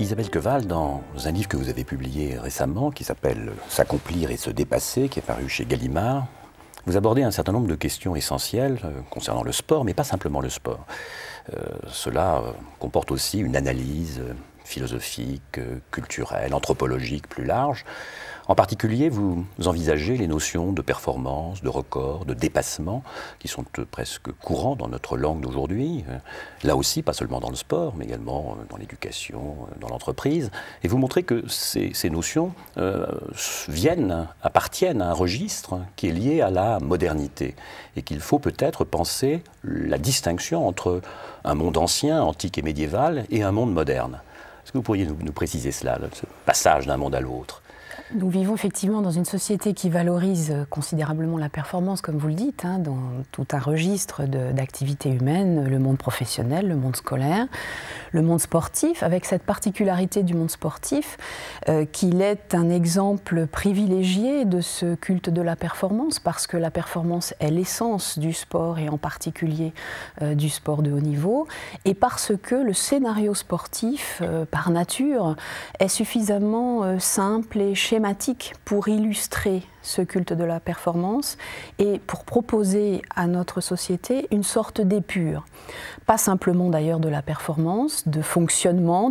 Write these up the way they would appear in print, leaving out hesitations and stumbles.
Isabelle Queval, dans un livre que vous avez publié récemment, qui s'appelle « S'accomplir et se dépasser », qui est paru chez Gallimard, vous abordez un certain nombre de questions essentielles concernant le sport, mais pas simplement le sport. Cela comporte aussi une analyse philosophique, culturelle, anthropologique plus large. En particulier, vous envisagez les notions de performance, de record, de dépassement, qui sont presque courants dans notre langue d'aujourd'hui. Là aussi, pas seulement dans le sport, mais également dans l'éducation, dans l'entreprise. Et vous montrez que ces notions appartiennent à un registre qui est lié à la modernité. Et qu'il faut peut-être penser la distinction entre un monde ancien, antique et médiéval, et un monde moderne. Est-ce que vous pourriez nous préciser cela, ce passage d'un monde à l'autre ? Nous vivons effectivement dans une société qui valorise considérablement la performance, comme vous le dites, dans tout un registre d'activités humaines, le monde professionnel, le monde scolaire, le monde sportif, avec cette particularité du monde sportif qu'il est un exemple privilégié de ce culte de la performance, parce que la performance est l'essence du sport et en particulier du sport de haut niveau, et parce que le scénario sportif, par nature, est suffisamment simple et schématique pour illustrer ce culte de la performance et pour proposer à notre société une sorte d'épure. Pas simplement d'ailleurs de la performance, de fonctionnement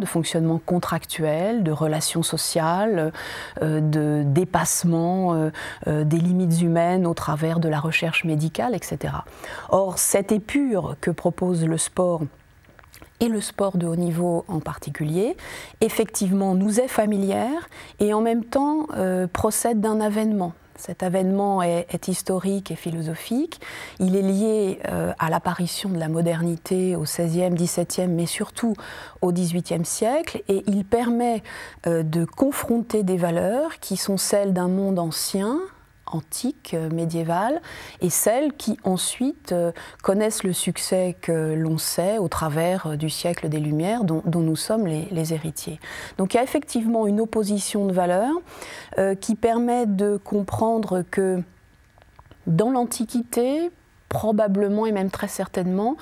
contractuel, de relations sociales, de dépassement des limites humaines au travers de la recherche médicale, etc. Or, cette épure que propose le sport, et le sport de haut niveau en particulier, effectivement nous est familière et en même temps procède d'un avènement. Cet avènement est historique et philosophique. Il est lié à l'apparition de la modernité au XVIe, XVIIe, mais surtout au XVIIIe siècle, et il permet de confronter des valeurs qui sont celles d'un monde ancien, antique, médiévale, et celles qui ensuite connaissent le succès que l'on sait au travers du siècle des Lumières dont nous sommes les héritiers. Donc il y a effectivement une opposition de valeurs qui permet de comprendre que dans l'Antiquité, probablement et même très certainement,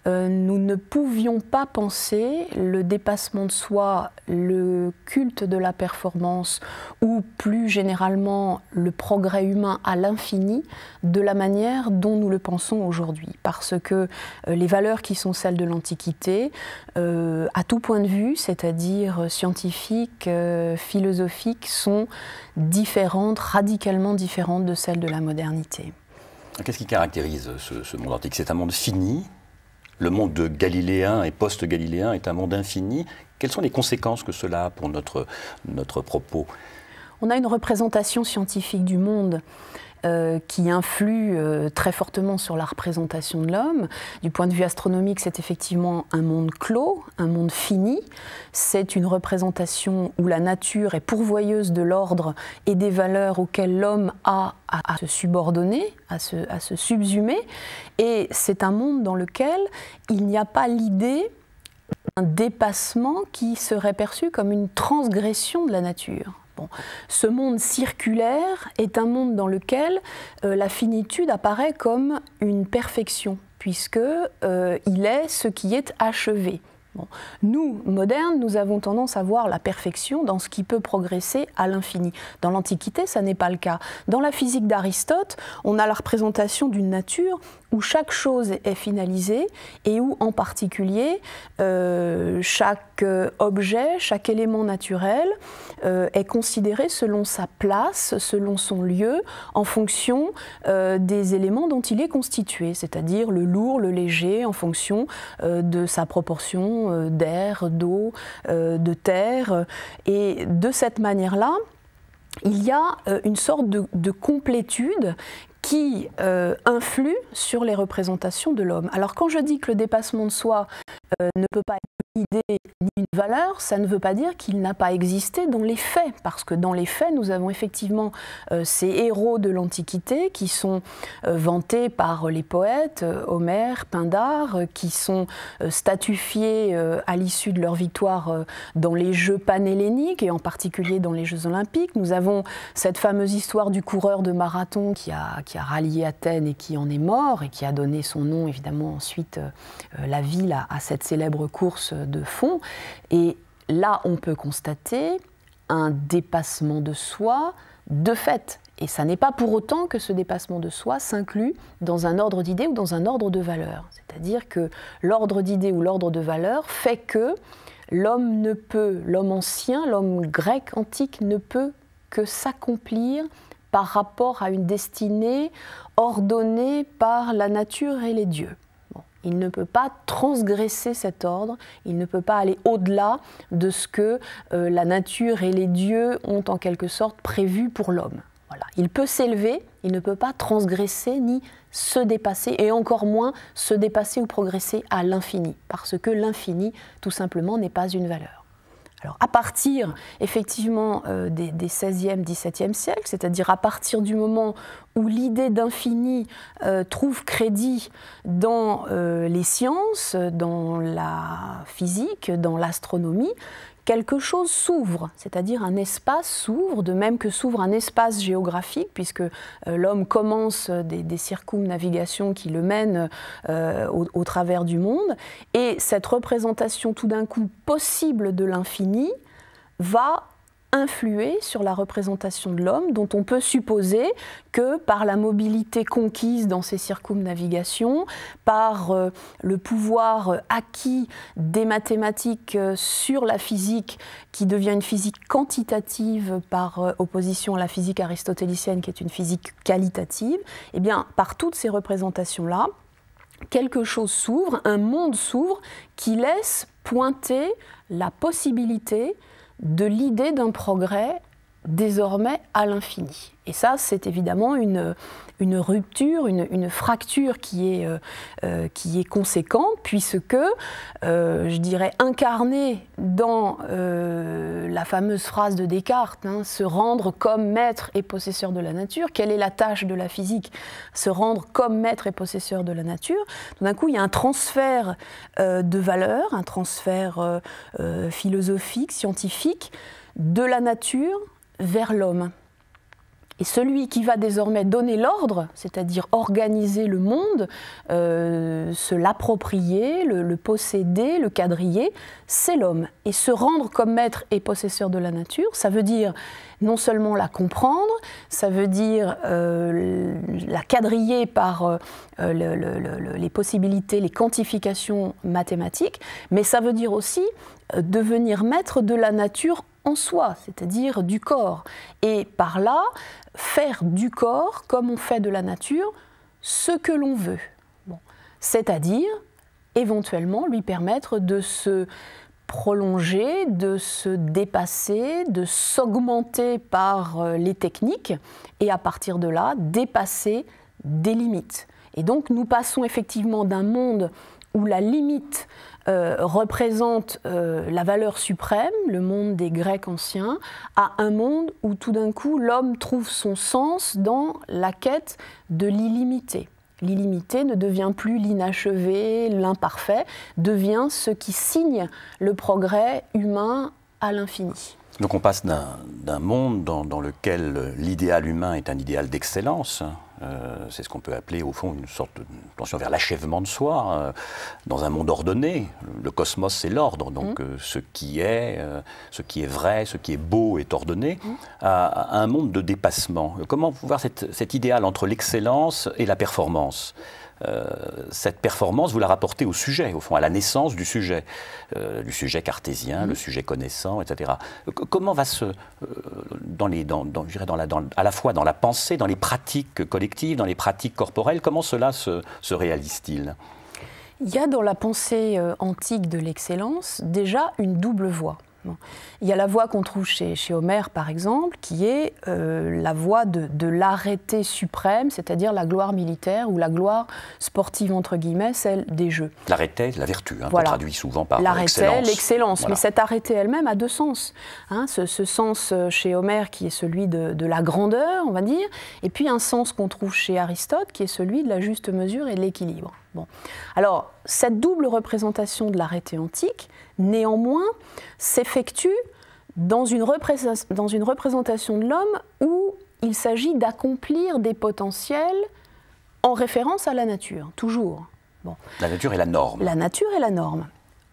nous ne pouvions pas penser le dépassement de soi, le culte de la performance ou plus généralement le progrès humain à l'infini de la manière dont nous le pensons aujourd'hui. Parce que les valeurs qui sont celles de l'Antiquité, à tout point de vue, c'est-à-dire scientifiques, philosophiques, sont différentes, radicalement différentes de celles de la modernité. Qu'est-ce qui caractérise ce monde antique? C'est un monde fini. Le monde galiléen et post-galiléen est un monde infini. Quelles sont les conséquences que cela a pour notre propos? On a une représentation scientifique du monde qui influe très fortement sur la représentation de l'homme. Du point de vue astronomique, c'est effectivement un monde clos, un monde fini. C'est une représentation où la nature est pourvoyeuse de l'ordre et des valeurs auxquelles l'homme a à se subordonner, à se subsumer. Et c'est un monde dans lequel il n'y a pas l'idée d'un dépassement qui serait perçu comme une transgression de la nature. Bon. Ce monde circulaire est un monde dans lequel la finitude apparaît comme une perfection, puisque il est ce qui est achevé. Bon. Nous, modernes, nous avons tendance à voir la perfection dans ce qui peut progresser à l'infini. Dans l'Antiquité, ça n'est pas le cas. Dans la physique d'Aristote, on a la représentation d'une nature où chaque chose est finalisée et où, en particulier, chaque objet, chaque élément naturel est considéré selon sa place, selon son lieu, en fonction des éléments dont il est constitué, c'est-à-dire le lourd, le léger, en fonction de sa proportion d'air, d'eau, de terre. Et de cette manière-là, il y a une sorte de complétude qui influe sur les représentations de l'homme. Alors quand je dis que le dépassement de soi ne peut pas être une idée ni une valeur, ça ne veut pas dire qu'il n'a pas existé dans les faits, parce que dans les faits, nous avons effectivement ces héros de l'Antiquité qui sont vantés par les poètes, Homère, Pindare, qui sont statufiés à l'issue de leur victoire dans les Jeux panhelléniques et en particulier dans les Jeux olympiques. Nous avons cette fameuse histoire du coureur de marathon qui a rallié Athènes et qui en est mort et qui a donné son nom évidemment ensuite la ville à cette célèbre course de fond. Et là, on peut constater un dépassement de soi de fait. Et ça n'est pas pour autant que ce dépassement de soi s'inclut dans un ordre d'idées ou dans un ordre de valeurs. C'est-à-dire que l'ordre d'idées ou l'ordre de valeurs fait que l'homme ne peut, l'homme ancien, l'homme grec antique ne peut que s'accomplir par rapport à une destinée ordonnée par la nature et les dieux. Il ne peut pas transgresser cet ordre, il ne peut pas aller au-delà de ce que la nature et les dieux ont en quelque sorte prévu pour l'homme. Voilà. Il peut s'élever, il ne peut pas transgresser ni se dépasser, et encore moins se dépasser ou progresser à l'infini, parce que l'infini, tout simplement, n'est pas une valeur. Alors, à partir, effectivement, des 16e, 17e siècles, c'est-à-dire à partir du moment où l'idée d'infini trouve crédit dans les sciences, dans la physique, dans l'astronomie, quelque chose s'ouvre, c'est-à-dire un espace s'ouvre, de même que s'ouvre un espace géographique, puisque l'homme commence des circumnavigations qui le mènent au travers du monde, et cette représentation tout d'un coup possible de l'infini va influer sur la représentation de l'homme, dont on peut supposer que par la mobilité conquise dans ces circumnavigations, par le pouvoir acquis des mathématiques sur la physique, qui devient une physique quantitative par opposition à la physique aristotélicienne, qui est une physique qualitative, et bien par toutes ces représentations-là, quelque chose s'ouvre, un monde s'ouvre qui laisse pointer la possibilité de l'idée d'un progrès désormais à l'infini. Et ça, c'est évidemment une rupture, une fracture qui est conséquente, puisque, je dirais, incarnée dans la fameuse phrase de Descartes, hein, se rendre comme maître et possesseur de la nature. Quelle est la tâche de la physique? Se rendre comme maître et possesseur de la nature. Tout d'un coup, il y a un transfert de valeurs, un transfert philosophique, scientifique, de la nature vers l'homme. Et celui qui va désormais donner l'ordre, c'est-à-dire organiser le monde, se l'approprier, le posséder, le quadriller, c'est l'homme. Et se rendre comme maître et possesseur de la nature, ça veut dire non seulement la comprendre, ça veut dire la quadriller par les possibilités, les quantifications mathématiques, mais ça veut dire aussi devenir maître de la nature en soi, c'est-à-dire du corps. Et par là, faire du corps, comme on fait de la nature, ce que l'on veut. Bon. C'est-à-dire, éventuellement, lui permettre de se prolonger, de se dépasser, de s'augmenter par les techniques, et à partir de là, dépasser des limites. Et donc, nous passons effectivement d'un monde où la limite représente la valeur suprême, le monde des Grecs anciens, à un monde où tout d'un coup l'homme trouve son sens dans la quête de l'illimité. L'illimité ne devient plus l'inachevé, l'imparfait, devient ce qui signe le progrès humain à l'infini. Donc on passe d'un monde dans lequel l'idéal humain est un idéal d'excellence, c'est ce qu'on peut appeler au fond une sorte de tension vers l'achèvement de soi, dans un monde ordonné. Le cosmos, c'est l'ordre, donc ce qui est vrai, ce qui est beau est ordonné, à un monde de dépassement. Comment voir cet idéal entre l'excellence et la performance? Cette performance, vous la rapportez au sujet, au fond, à la naissance du sujet cartésien, le sujet connaissant, etc. Comment va à la fois dans la pensée, dans les pratiques collectives, dans les pratiques corporelles, comment cela se réalise-t-il? Il y a dans la pensée antique de l'excellence déjà une double voie. Bon. Il y a la voie qu'on trouve chez Homère, par exemple, qui est la voie de l'arrêté suprême, c'est-à-dire la gloire militaire ou la gloire sportive, entre guillemets, celle des jeux. L'arrêté, la vertu, hein, voilà. qu'on traduit souvent par l'arrêté, l'excellence. Voilà. Mais cet arrêté elle-même a deux sens. Hein, ce sens chez Homère qui est celui de la grandeur, on va dire, et puis un sens qu'on trouve chez Aristote qui est celui de la juste mesure et de l'équilibre. Bon. Alors, cette double représentation de l'arrêté antique, néanmoins, s'effectue dans une représentation de l'homme où il s'agit d'accomplir des potentiels en référence à la nature, toujours. Bon. La nature est la norme. La nature est la norme.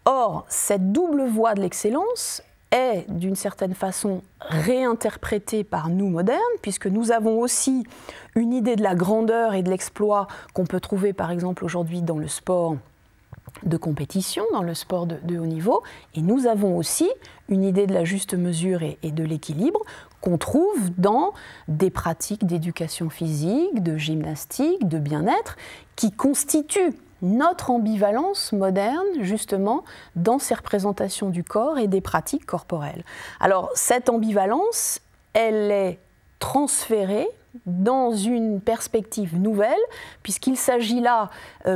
Or, cette double voie de l'excellence est d'une certaine façon réinterprété par nous modernes, puisque nous avons aussi une idée de la grandeur et de l'exploit qu'on peut trouver par exemple aujourd'hui dans le sport de compétition, dans le sport de haut niveau, et nous avons aussi une idée de la juste mesure et de l'équilibre qu'on trouve dans des pratiques d'éducation physique, de gymnastique, de bien-être, qui constituent notre ambivalence moderne, justement, dans ces représentations du corps et des pratiques corporelles. Alors, cette ambivalence, elle est transférée dans une perspective nouvelle, puisqu'il s'agit là,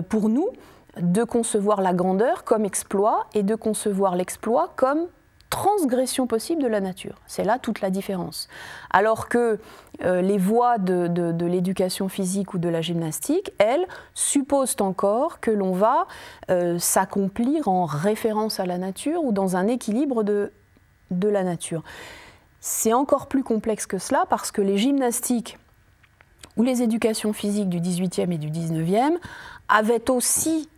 pour nous, de concevoir la grandeur comme exploit et de concevoir l'exploit comme transgression possible de la nature. C'est là toute la différence. Alors que les voies de l'éducation physique ou de la gymnastique, elles, supposent encore que l'on va s'accomplir en référence à la nature ou dans un équilibre de la nature. C'est encore plus complexe que cela parce que les gymnastiques ou les éducations physiques du XVIIIe et du XIXe avaient aussi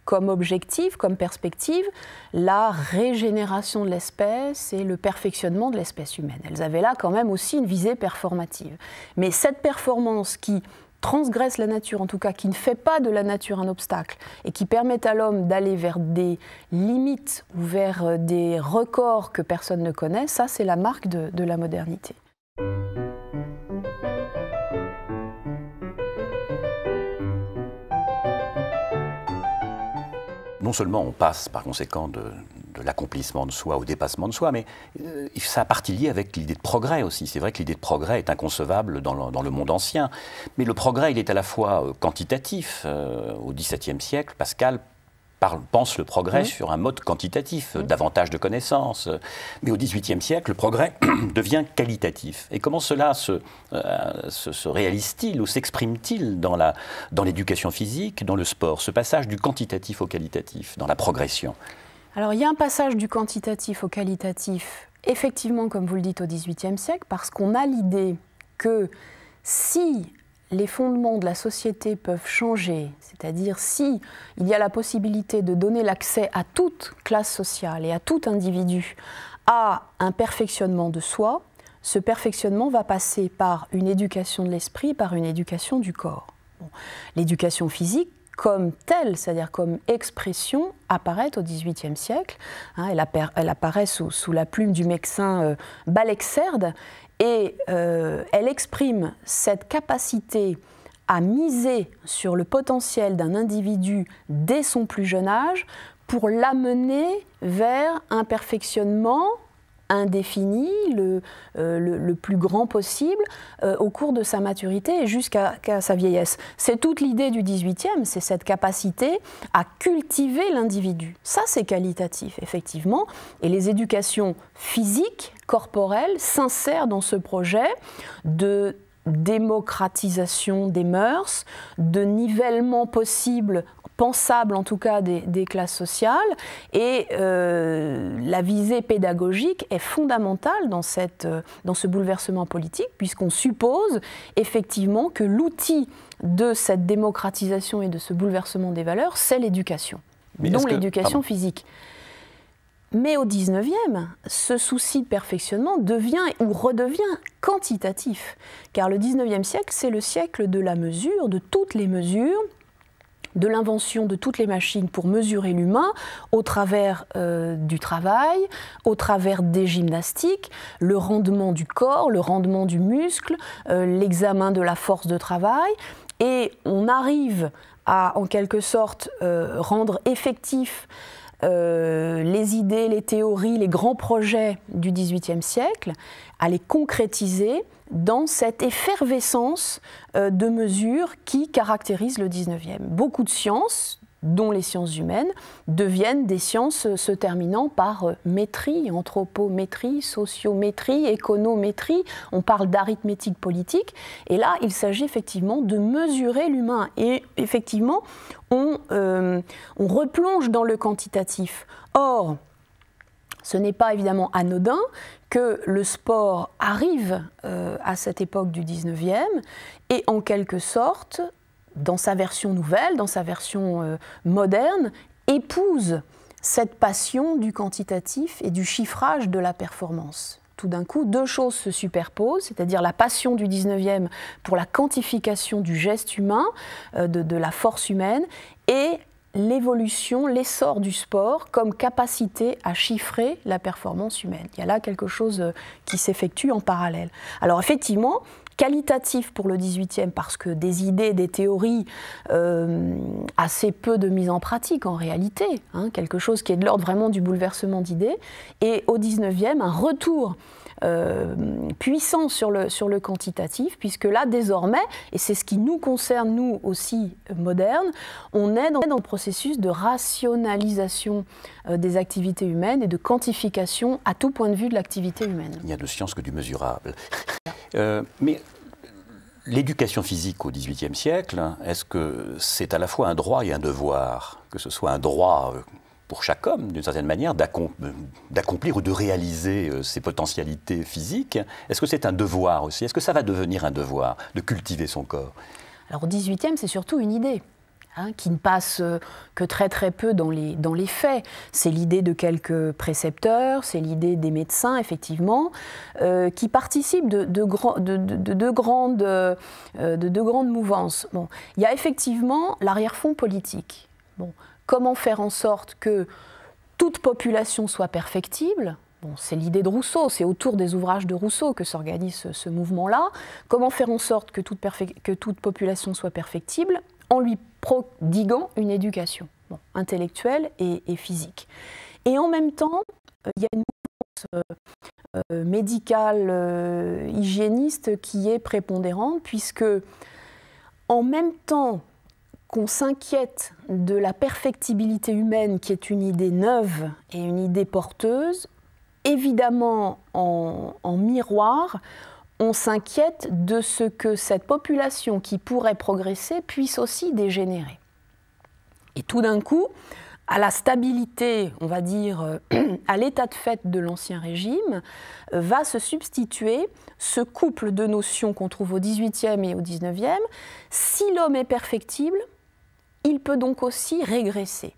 comme objectif, comme perspective, la régénération de l'espèce et le perfectionnement de l'espèce humaine. Elles avaient là quand même aussi une visée performative. Mais cette performance qui transgresse la nature, en tout cas qui ne fait pas de la nature un obstacle et qui permet à l'homme d'aller vers des limites ou vers des records que personne ne connaît, ça c'est la marque de la modernité. Non seulement on passe par conséquent de l'accomplissement de soi au dépassement de soi, mais ça a partie liée avec l'idée de progrès aussi. C'est vrai que l'idée de progrès est inconcevable dans le monde ancien. Mais le progrès, il est à la fois quantitatif. Au XVIIe siècle, Pascal pense le progrès sur un mode quantitatif, davantage de connaissances. Mais au XVIIIe siècle, le progrès devient qualitatif. Et comment cela se réalise-t-il ou s'exprime-t-il dans l'éducation physique, dans le sport, ce passage du quantitatif au qualitatif, dans la progression? Alors il y a un passage du quantitatif au qualitatif, effectivement, comme vous le dites, au XVIIIe siècle, parce qu'on a l'idée que si les fondements de la société peuvent changer, c'est-à-dire si il y a la possibilité de donner l'accès à toute classe sociale et à tout individu à un perfectionnement de soi, ce perfectionnement va passer par une éducation de l'esprit, par une éducation du corps. Bon. L'éducation physique, comme telle, c'est-à-dire comme expression, apparaît au XVIIIe siècle. Elle apparaît sous la plume du médecin Balexert, et elle exprime cette capacité à miser sur le potentiel d'un individu dès son plus jeune âge pour l'amener vers un perfectionnement indéfini, le plus grand possible, au cours de sa maturité et jusqu'à sa vieillesse. C'est toute l'idée du XVIIIe, c'est cette capacité à cultiver l'individu. Ça, c'est qualitatif, effectivement, et les éducations physiques, corporelles, s'insèrent dans ce projet de démocratisation des mœurs, de nivellement possible, pensable en tout cas, des classes sociales, et la visée pédagogique est fondamentale dans ce bouleversement politique, puisqu'on suppose effectivement que l'outil de cette démocratisation et de ce bouleversement des valeurs, c'est l'éducation, dont l'éducation physique. Mais au XIXe, ce souci de perfectionnement devient ou redevient quantitatif, car le XIXe siècle, c'est le siècle de la mesure, de toutes les mesures, de l'invention de toutes les machines pour mesurer l'humain au travers du travail, au travers des gymnastiques, le rendement du corps, le rendement du muscle, l'examen de la force de travail, et on arrive à, en quelque sorte, rendre effectif les idées, les théories, les grands projets du XVIIIe siècle, à les concrétiser dans cette effervescence de mesures qui caractérise le XIXe. Beaucoup de sciences, dont les sciences humaines, deviennent des sciences se terminant par métrie, anthropométrie, sociométrie, économétrie. On parle d'arithmétique politique. Et là, il s'agit effectivement de mesurer l'humain. Et effectivement, on replonge dans le quantitatif. Or, ce n'est pas évidemment anodin que le sport arrive à cette époque du XIXe et en quelque sorte, dans sa version nouvelle, dans sa version moderne, épouse cette passion du quantitatif et du chiffrage de la performance. Tout d'un coup, deux choses se superposent, c'est-à-dire la passion du 19e pour la quantification du geste humain, de la force humaine, et l'évolution, l'essor du sport comme capacité à chiffrer la performance humaine. Il y a là quelque chose qui s'effectue en parallèle. Alors effectivement, qualitatif pour le 18e parce que des idées, des théories, assez peu de mise en pratique en réalité, hein, quelque chose qui est de l'ordre vraiment du bouleversement d'idées, et au 19e, un retour puissant sur le quantitatif, puisque là, désormais, et c'est ce qui nous concerne, nous aussi, modernes, on est dans le processus de rationalisation des activités humaines et de quantification à tout point de vue de l'activité humaine. Il n'y a de science que du mesurable. Mais l'éducation physique au XVIIIe siècle, est-ce que c'est à la fois un droit et un devoir? Que ce soit un droit pour chaque homme, d'une certaine manière, d'accomplir ou de réaliser ses potentialités physiques. Est-ce que c'est un devoir aussi? Est-ce que ça va devenir un devoir de cultiver son corps? Alors au XVIIIe, c'est surtout une idée. Qui ne passe que très très peu dans les faits. C'est l'idée de quelques précepteurs, c'est l'idée des médecins, effectivement, qui participent de deux grandes mouvances. Bon, il y a effectivement l'arrière-fond politique. Bon, comment faire en sorte que toute population soit perfectible? Bon, c'est l'idée de Rousseau, c'est autour des ouvrages de Rousseau que s'organise ce mouvement-là. Comment faire en sorte que toute population soit perfectible en lui prodiguant une éducation intellectuelle et physique. Et en même temps, il y a une mouvance médicale, hygiéniste qui est prépondérante, puisque en même temps qu'on s'inquiète de la perfectibilité humaine, qui est une idée neuve et une idée porteuse, évidemment en miroir, on s'inquiète de ce que cette population qui pourrait progresser puisse aussi dégénérer. Et tout d'un coup, à la stabilité, on va dire, à l'état de fait de l'Ancien Régime, va se substituer ce couple de notions qu'on trouve au XVIIIe et au XIXe. Si l'homme est perfectible, il peut donc aussi régresser.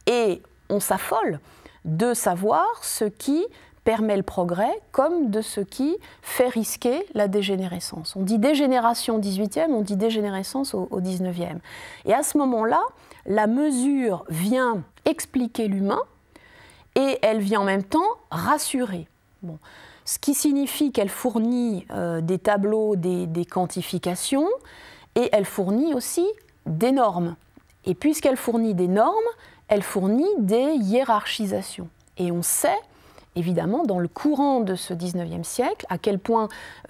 Et on s'affole de savoir ce qui permet le progrès comme de ce qui fait risquer la dégénérescence. On dit dégénération au XVIIIe, on dit dégénérescence au XIXe. Et à ce moment-là, la mesure vient expliquer l'humain et elle vient en même temps rassurer. Bon. Ce qui signifie qu'elle fournit des tableaux, des quantifications, et elle fournit aussi des normes. Et puisqu'elle fournit des normes, elle fournit des hiérarchisations. Et on sait, évidemment, dans le courant de ce XIXe siècle, à quel point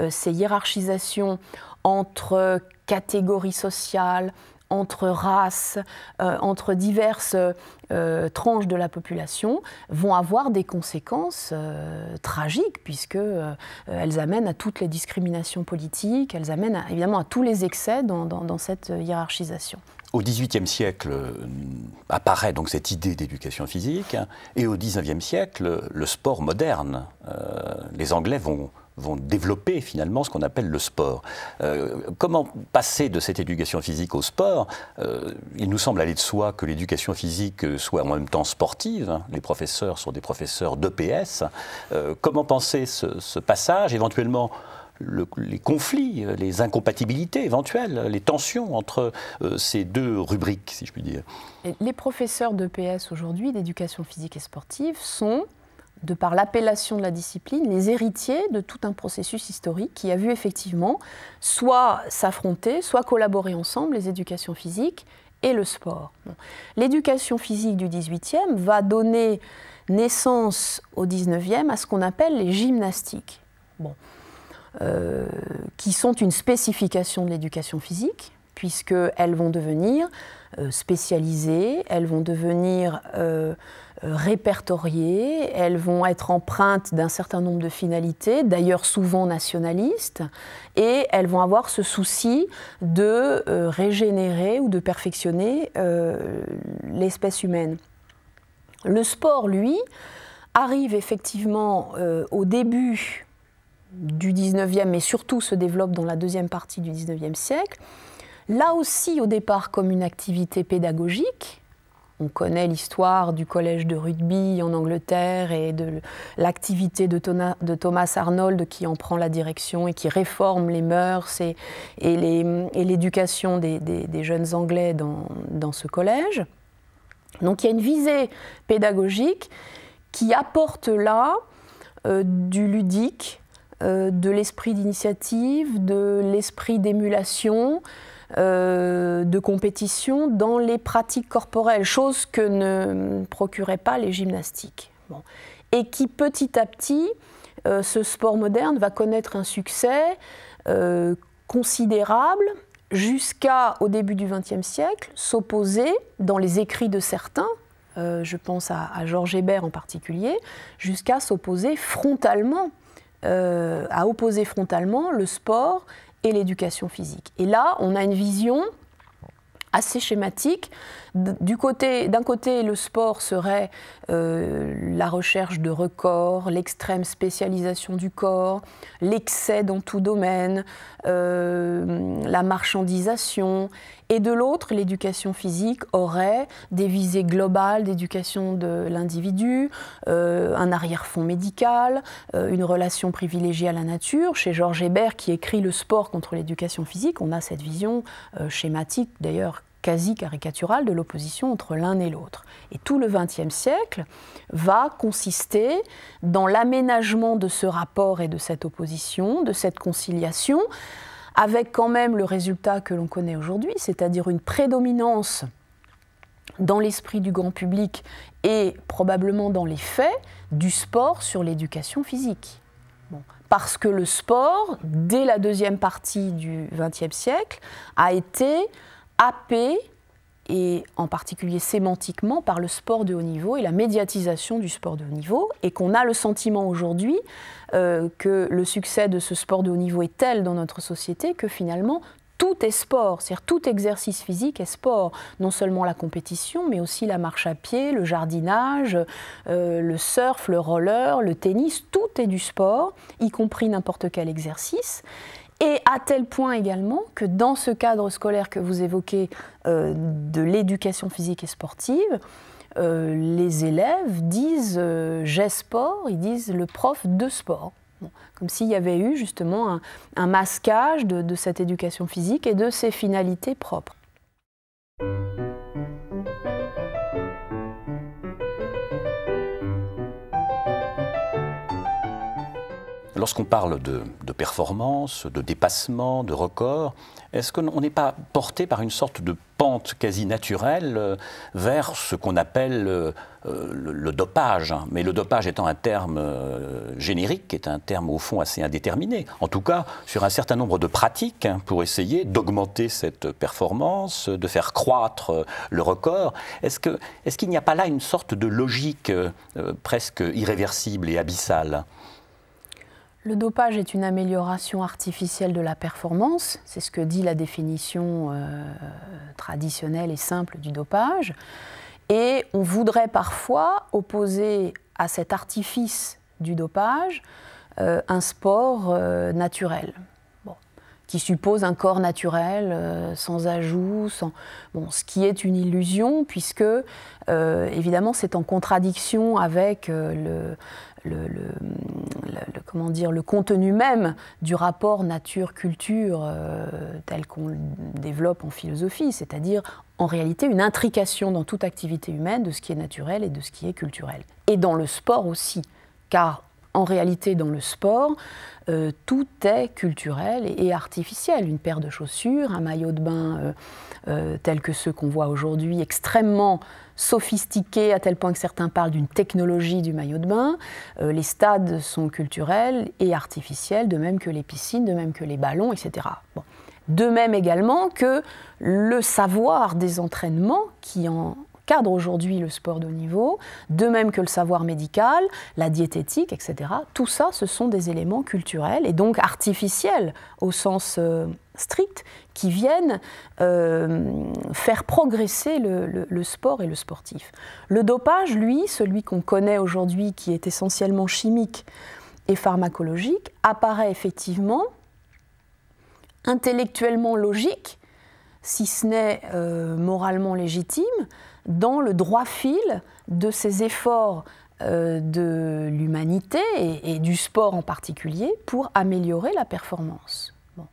ces hiérarchisations entre catégories sociales, entre races, entre diverses tranches de la population, vont avoir des conséquences tragiques, puisqu'elles amènent à toutes les discriminations politiques, elles amènent évidemment à tous les excès dans cette hiérarchisation. Au XVIIIe siècle apparaît donc cette idée d'éducation physique, et au XIXe siècle, le sport moderne. Les Anglais vont développer finalement ce qu'on appelle le sport. Comment passer de cette éducation physique au sport? Il nous semble aller de soi que l'éducation physique soit en même temps sportive. Les professeurs sont des professeurs d'EPS. Comment penser ce passage, éventuellement les conflits, les incompatibilités éventuelles, les tensions entre ces deux rubriques, si je puis dire? Les professeurs d'EPS aujourd'hui, d'éducation physique et sportive, sont, de par l'appellation de la discipline, les héritiers de tout un processus historique qui a vu effectivement soit s'affronter, soit collaborer ensemble les éducations physiques et le sport. Bon. L'éducation physique du XVIIIe va donner naissance au XIXe à ce qu'on appelle les gymnastiques, qui sont une spécification de l'éducation physique, puisqu'elles vont devenir spécialisées, elles vont devenir répertoriées, elles vont être empreintes d'un certain nombre de finalités, d'ailleurs souvent nationalistes, et elles vont avoir ce souci de régénérer ou de perfectionner l'espèce humaine. Le sport, lui, arrive effectivement au début du XIXe, mais surtout se développe dans la deuxième partie du XIXe siècle, là aussi au départ comme une activité pédagogique, On connaît l'histoire du collège de rugby en Angleterre et de l'activité de Thomas Arnold qui en prend la direction et qui réforme les mœurs et l'éducation des jeunes Anglais dans ce collège. Donc il y a une visée pédagogique qui apporte là du ludique, de l'esprit d'initiative, de l'esprit d'émulation, de compétition dans les pratiques corporelles, chose que ne procuraient pas les gymnastiques. Bon. Et qui petit à petit, ce sport moderne va connaître un succès considérable jusqu'au début du XXe siècle, s'opposer dans les écrits de certains, je pense à Georges Hébert en particulier, jusqu'à s'opposer frontalement, à opposer frontalement le sport et l'éducation physique. Et là, on a une vision assez schématique. D'un côté, le sport serait la recherche de records, l'extrême spécialisation du corps, l'excès dans tout domaine, la marchandisation. Et de l'autre, l'éducation physique aurait des visées globales d'éducation de l'individu, un arrière-fond médical, une relation privilégiée à la nature. Chez Georges Hébert, qui écrit Le sport contre l'éducation physique, on a cette vision schématique, d'ailleurs quasi caricaturale, de l'opposition entre l'un et l'autre. Et tout le XXe siècle va consister dans l'aménagement de ce rapport et de cette opposition, de cette conciliation, avec quand même le résultat que l'on connaît aujourd'hui, c'est-à-dire une prédominance dans l'esprit du grand public et probablement dans les faits du sport sur l'éducation physique. Bon. Parce que le sport, dès la deuxième partie du XXe siècle, a été happé, et en particulier sémantiquement, par le sport de haut niveau et la médiatisation du sport de haut niveau, et qu'on a le sentiment aujourd'hui que le succès de ce sport de haut niveau est tel dans notre société que finalement tout est sport, c'est-à-dire tout exercice physique est sport, non seulement la compétition, mais aussi la marche à pied, le jardinage, le surf, le roller, le tennis, tout est du sport, y compris n'importe quel exercice. Et à tel point également que dans ce cadre scolaire que vous évoquez de l'éducation physique et sportive, les élèves disent j'ai sport, ils disent le prof de sport. Bon, comme s'il y avait eu justement un masquage de cette éducation physique et de ses finalités propres. Lorsqu'on parle de performance, de dépassement, de record, est-ce qu'on n'est pas porté par une sorte de pente quasi naturelle vers ce qu'on appelle le dopage? Mais le dopage étant un terme générique, est un terme au fond assez indéterminé. En tout cas, sur un certain nombre de pratiques pour essayer d'augmenter cette performance, de faire croître le record. Est-ce qu'il n'y a pas là une sorte de logique presque irréversible et abyssale ? Le dopage est une amélioration artificielle de la performance, c'est ce que dit la définition traditionnelle et simple du dopage. Et on voudrait parfois opposer à cet artifice du dopage un sport naturel, qui suppose un corps naturel, sans ajout, ce qui est une illusion, puisque évidemment c'est en contradiction avec le contenu même du rapport nature-culture tel qu'on le développe en philosophie, c'est-à-dire en réalité une intrication dans toute activité humaine de ce qui est naturel et de ce qui est culturel. Et dans le sport aussi, car en réalité dans le sport, tout est culturel et artificiel. Une paire de chaussures, un maillot de bain tel que ceux qu'on voit aujourd'hui, extrêmement sophistiqués à tel point que certains parlent d'une technologie du maillot de bain. Les stades sont culturels et artificiels, de même que les piscines, de même que les ballons, etc. Bon. De même également que le savoir des entraînements qui encadre aujourd'hui le sport de haut niveau, de même que le savoir médical, la diététique, etc. Tout ça, ce sont des éléments culturels et donc artificiels au sens strict, qui viennent faire progresser le sport et le sportif. Le dopage, lui, celui qu'on connaît aujourd'hui, qui est essentiellement chimique et pharmacologique, apparaît effectivement intellectuellement logique si ce n'est moralement légitime, dans le droit fil de ces efforts de l'humanité et du sport en particulier pour améliorer la performance. Bon.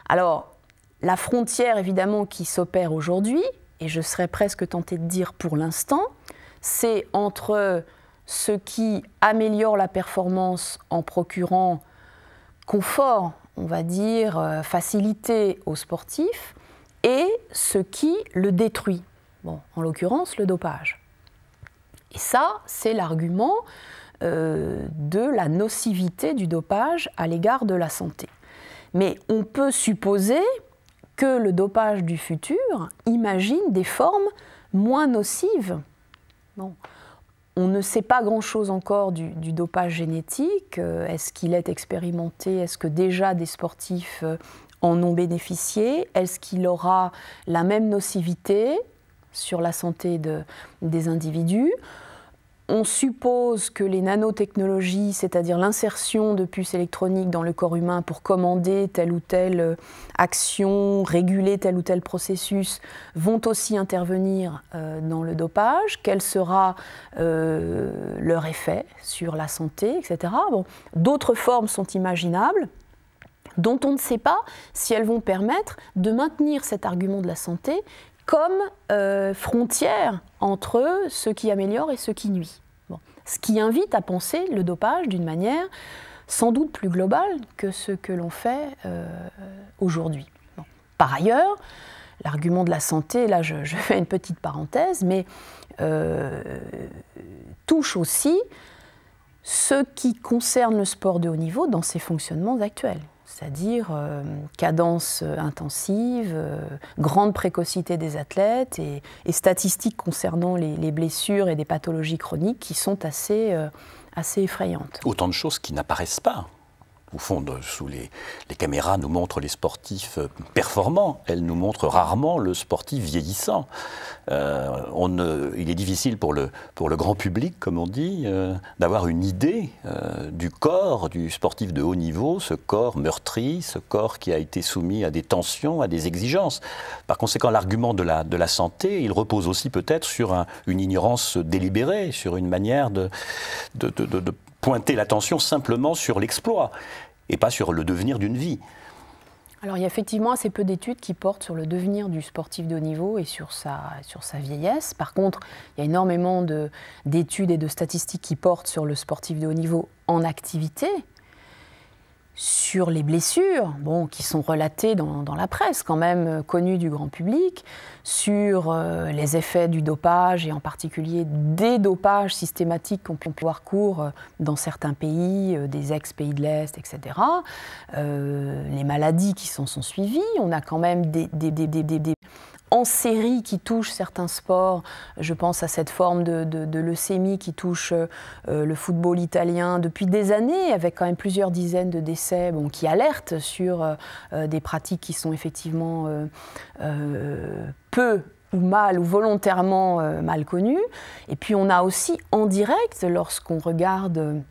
Alors, la frontière évidemment qui s'opère aujourd'hui, et je serais presque tentée de dire pour l'instant, c'est entre ce qui améliore la performance en procurant confort, on va dire, facilité aux sportifs, et ce qui le détruit. Bon, en l'occurrence, le dopage. Et ça, c'est l'argument de la nocivité du dopage à l'égard de la santé. Mais on peut supposer que le dopage du futur imagine des formes moins nocives. Bon. On ne sait pas grand-chose encore du dopage génétique. Est-ce qu'il est expérimenté? Est-ce que déjà des sportifs en ont bénéficié? Est-ce qu'il aura la même nocivité sur la santé des individus? On suppose que les nanotechnologies, c'est-à-dire l'insertion de puces électroniques dans le corps humain pour commander telle ou telle action, réguler tel ou tel processus, vont aussi intervenir dans le dopage. Quel sera leur effet sur la santé, etc. Bon, d'autres formes sont imaginables, dont on ne sait pas si elles vont permettre de maintenir cet argument de la santé comme frontière entre ce qui améliore et ce qui nuit. Bon. Ce qui invite à penser le dopage d'une manière sans doute plus globale que ce que l'on fait aujourd'hui. Bon. Par ailleurs, l'argument de la santé, là je fais une petite parenthèse, mais touche aussi ce qui concerne le sport de haut niveau dans ses fonctionnements actuels. C'est-à-dire cadence intensive, grande précocité des athlètes et statistiques concernant les blessures et des pathologies chroniques qui sont assez effrayantes. Autant de choses qui n'apparaissent pas. Au fond, sous les caméras nous montrent les sportifs performants, elles nous montrent rarement le sportif vieillissant. Il est difficile pour le grand public, comme on dit, d'avoir une idée du corps du sportif de haut niveau, ce corps meurtri, ce corps qui a été soumis à des tensions, à des exigences. Par conséquent, l'argument de la santé, il repose aussi peut-être sur une ignorance délibérée, sur une manière de pointer l'attention simplement sur l'exploit et pas sur le devenir d'une vie. Alors il y a effectivement assez peu d'études qui portent sur le devenir du sportif de haut niveau et sur sa vieillesse. Par contre, il y a énormément d'études et de statistiques qui portent sur le sportif de haut niveau en activité, sur les blessures, bon, qui sont relatées dans la presse, quand même connues du grand public, sur les effets du dopage et en particulier des dopages systématiques qu'on peut avoir cours dans certains pays, des ex-pays de l'Est, etc. Les maladies qui s'en sont suivies, on a quand même des en série qui touchent certains sports. Je pense à cette forme de leucémie qui touche le football italien depuis des années, avec quand même plusieurs dizaines de décès, bon, qui alertent sur des pratiques qui sont effectivement peu ou mal ou volontairement mal connues. Et puis on a aussi en direct, lorsqu'on regarde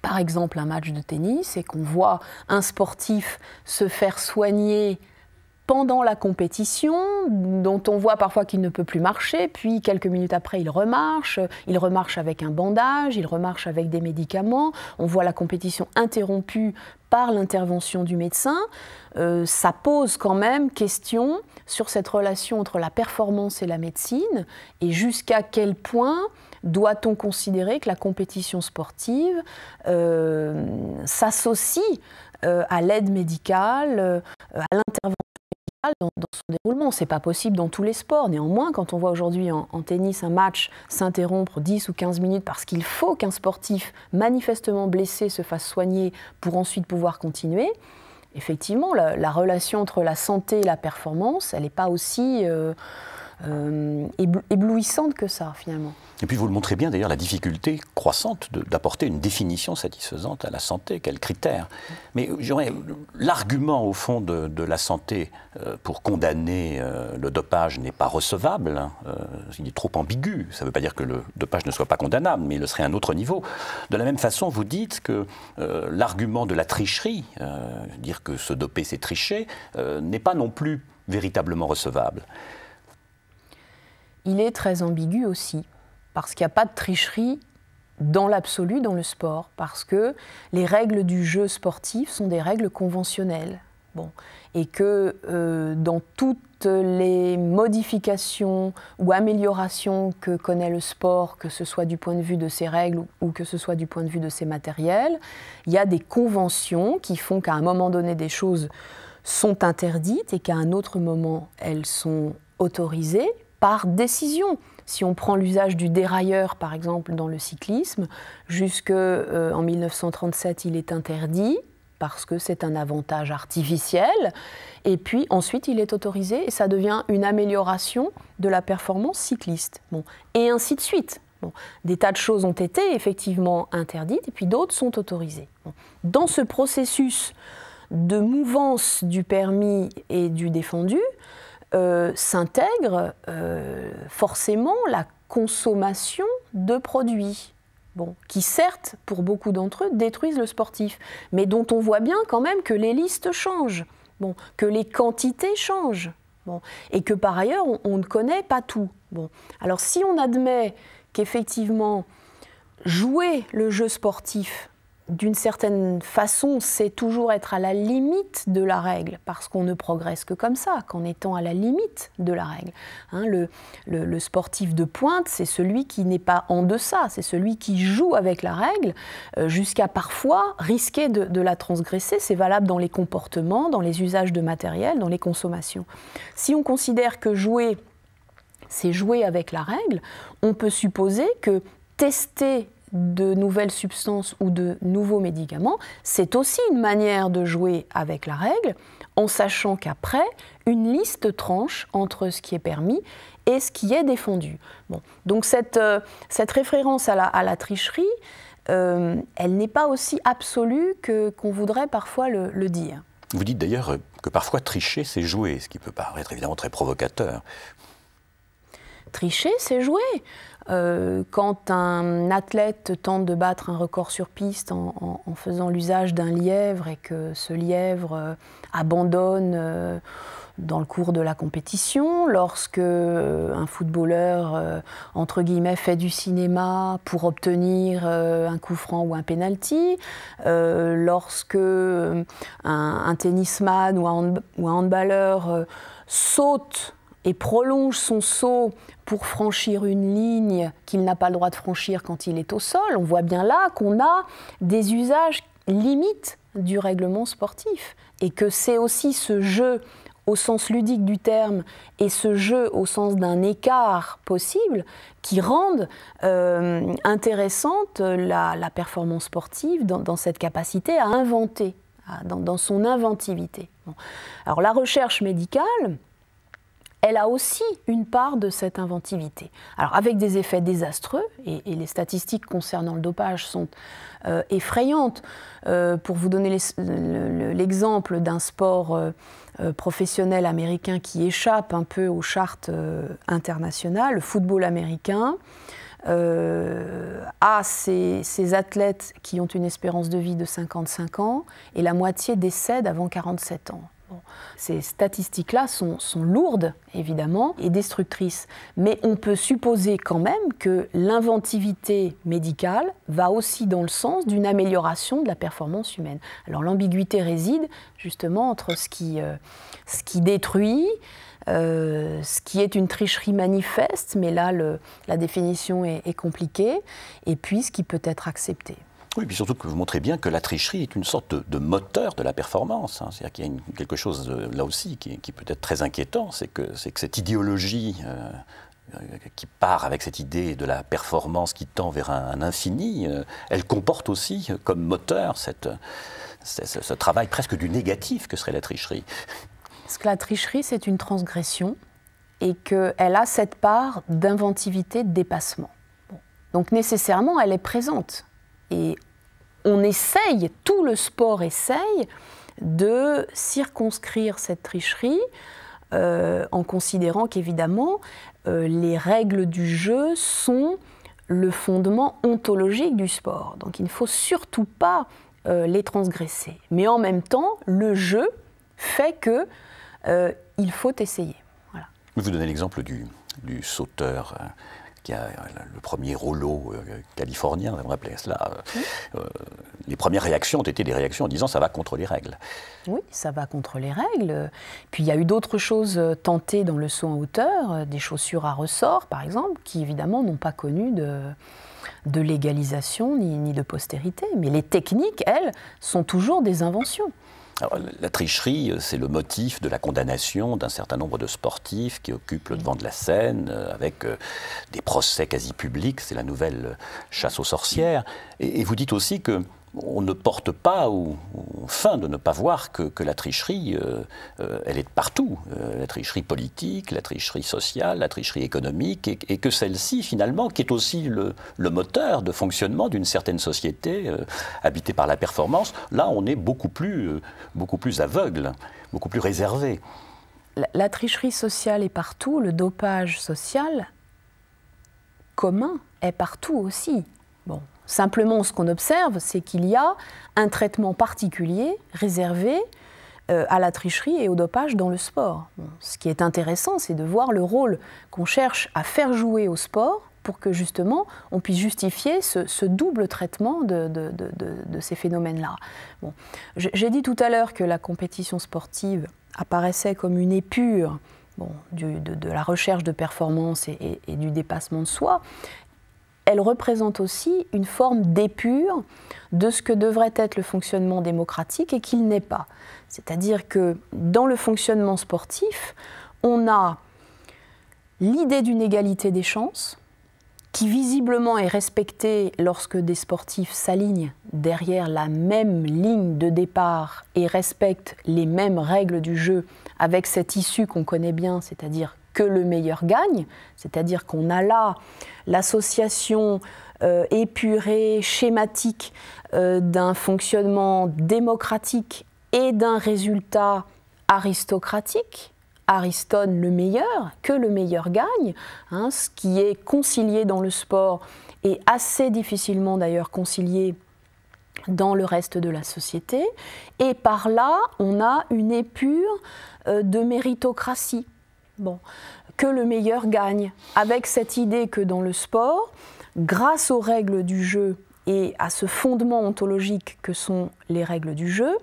par exemple un match de tennis et qu'on voit un sportif se faire soigner pendant la compétition, dont on voit parfois qu'il ne peut plus marcher, puis quelques minutes après il remarche avec un bandage, il remarche avec des médicaments, on voit la compétition interrompue par l'intervention du médecin, ça pose quand même question sur cette relation entre la performance et la médecine, et jusqu'à quel point doit-on considérer que la compétition sportive s'associe à l'aide médicale, à l'intervention dans son déroulement. Ce n'est pas possible dans tous les sports. Néanmoins, quand on voit aujourd'hui en tennis un match s'interrompre 10 ou 15 minutes parce qu'il faut qu'un sportif manifestement blessé se fasse soigner pour ensuite pouvoir continuer, effectivement, la relation entre la santé et la performance, elle n'est pas aussi éblouissante que ça, finalement. Et puis vous le montrez bien d'ailleurs, la difficulté croissante d'apporter une définition satisfaisante à la santé, quels critères. Mais l'argument au fond de la santé pour condamner le dopage n'est pas recevable, hein, il est trop ambigu. Ça ne veut pas dire que le dopage ne soit pas condamnable, mais il serait à un autre niveau. De la même façon, vous dites que l'argument de la tricherie, dire que se doper c'est tricher, n'est pas non plus véritablement recevable? Il est très ambigu aussi, parce qu'il n'y a pas de tricherie dans l'absolu dans le sport, parce que les règles du jeu sportif sont des règles conventionnelles. Bon. Et que dans toutes les modifications ou améliorations que connaît le sport, que ce soit du point de vue de ses règles ou que ce soit du point de vue de ses matériels, il y a des conventions qui font qu'à un moment donné des choses sont interdites et qu'à un autre moment elles sont autorisées par décision. Si on prend l'usage du dérailleur, par exemple, dans le cyclisme, jusqu'en 1937, il est interdit parce que c'est un avantage artificiel, et puis ensuite il est autorisé et ça devient une amélioration de la performance cycliste. Bon. Et ainsi de suite. Bon. Des tas de choses ont été effectivement interdites et puis d'autres sont autorisées. Bon. Dans ce processus de mouvance du permis et du défendu, s'intègre forcément la consommation de produits. Bon, qui certes, pour beaucoup d'entre eux, détruisent le sportif, mais dont on voit bien quand même que les listes changent, bon, que les quantités changent, bon, et que par ailleurs, on ne connaît pas tout. Bon. Alors si on admet qu'effectivement, jouer le jeu sportif, d'une certaine façon, c'est toujours être à la limite de la règle, parce qu'on ne progresse que comme ça, qu'en étant à la limite de la règle. Hein, le sportif de pointe, c'est celui qui n'est pas en deçà, c'est celui qui joue avec la règle, jusqu'à parfois risquer de la transgresser. C'est valable dans les comportements, dans les usages de matériel, dans les consommations. Si on considère que jouer, c'est jouer avec la règle, on peut supposer que tester de nouvelles substances ou de nouveaux médicaments, c'est aussi une manière de jouer avec la règle, en sachant qu'après, une liste tranche entre ce qui est permis et ce qui est défendu. Bon. Donc cette référence à la tricherie, elle n'est pas aussi absolue qu'on voudrait parfois le dire. Vous dites d'ailleurs que parfois tricher, c'est jouer, ce qui peut paraître évidemment très provocateur. Tricher, c'est jouer. Quand un athlète tente de battre un record sur piste en faisant l'usage d'un lièvre et que ce lièvre abandonne dans le cours de la compétition, lorsque un footballeur, entre guillemets, fait du cinéma pour obtenir un coup franc ou un penalty, lorsque un tennisman ou un handballeur saute et prolonge son saut pour franchir une ligne qu'il n'a pas le droit de franchir quand il est au sol, on voit bien là qu'on a des usages limites du règlement sportif et que c'est aussi ce jeu au sens ludique du terme et ce jeu au sens d'un écart possible qui rendent intéressante la performance sportive dans cette capacité à inventer, dans son inventivité. Bon. Alors la recherche médicale, elle a aussi une part de cette inventivité. Alors avec des effets désastreux, et les statistiques concernant le dopage sont effrayantes. Pour vous donner l'exemple d'un sport professionnel américain qui échappe un peu aux chartes internationales, le football américain a ces athlètes qui ont une espérance de vie de 55 ans et la moitié décède avant 47 ans. Bon. Ces statistiques-là sont lourdes, évidemment, et destructrices. Mais on peut supposer quand même que l'inventivité médicale va aussi dans le sens d'une amélioration de la performance humaine. Alors l'ambiguïté réside justement entre ce qui détruit, ce qui est une tricherie manifeste, mais là la définition est compliquée, et puis ce qui peut être accepté. Oui, puis surtout que vous montrez bien que la tricherie est une sorte de moteur de la performance. Hein. C'est-à-dire qu'il y a quelque chose là aussi qui peut être très inquiétant, c'est que cette idéologie qui part avec cette idée de la performance qui tend vers un infini, elle comporte aussi comme moteur ce travail presque du négatif que serait la tricherie. Parce que la tricherie, c'est une transgression et qu'elle a cette part d'inventivité, de dépassement. Bon. Donc nécessairement, elle est présente. Et on essaye, tout le sport essaye, de circonscrire cette tricherie en considérant qu'évidemment, les règles du jeu sont le fondement ontologique du sport. Donc il ne faut surtout pas les transgresser. Mais en même temps, le jeu fait que il faut essayer. Voilà. Vous donnez l'exemple du sauteur qui a le premier rouleau californien, on va appeler cela. Les premières réactions ont été des réactions en disant ça va contre les règles. Oui, ça va contre les règles. Puis il y a eu d'autres choses tentées dans le saut en hauteur, des chaussures à ressort par exemple, qui évidemment n'ont pas connu de légalisation ni de postérité. Mais les techniques, elles, sont toujours des inventions. Alors, la tricherie, c'est le motif de la condamnation d'un certain nombre de sportifs qui occupent le devant de la scène, avec des procès quasi publics, c'est la nouvelle chasse aux sorcières. Et vous dites aussi qu'on ne porte pas, ou on feint de ne pas voir que la tricherie, elle est partout. La tricherie politique, la tricherie sociale, la tricherie économique, et que celle-ci, finalement, qui est aussi le moteur de fonctionnement d'une certaine société habitée par la performance, là, on est beaucoup plus aveugle, beaucoup plus réservé. La tricherie sociale est partout, le dopage social commun est partout aussi. Bon. Simplement, ce qu'on observe, c'est qu'il y a un traitement particulier réservé à la tricherie et au dopage dans le sport. Bon, ce qui est intéressant, c'est de voir le rôle qu'on cherche à faire jouer au sport pour que justement on puisse justifier ce double traitement de ces phénomènes-là. Bon. J'ai dit tout à l'heure que la compétition sportive apparaissait comme une épure de la recherche de performance et du dépassement de soi. Elle représente aussi une forme d'épure de ce que devrait être le fonctionnement démocratique et qu'il n'est pas. C'est-à-dire que dans le fonctionnement sportif, on a l'idée d'une égalité des chances, qui visiblement est respectée lorsque des sportifs s'alignent derrière la même ligne de départ et respectent les mêmes règles du jeu avec cette issue qu'on connaît bien, c'est-à-dire que le meilleur gagne, c'est-à-dire qu'on a là l'association épurée, schématique d'un fonctionnement démocratique et d'un résultat aristocratique. Ariston le meilleur, que le meilleur gagne, hein, ce qui est concilié dans le sport et assez difficilement d'ailleurs concilié dans le reste de la société. Et par là, on a une épure de méritocratie. Bon, que le meilleur gagne, avec cette idée que dans le sport, grâce aux règles du jeu et à ce fondement ontologique que sont les règles du jeu,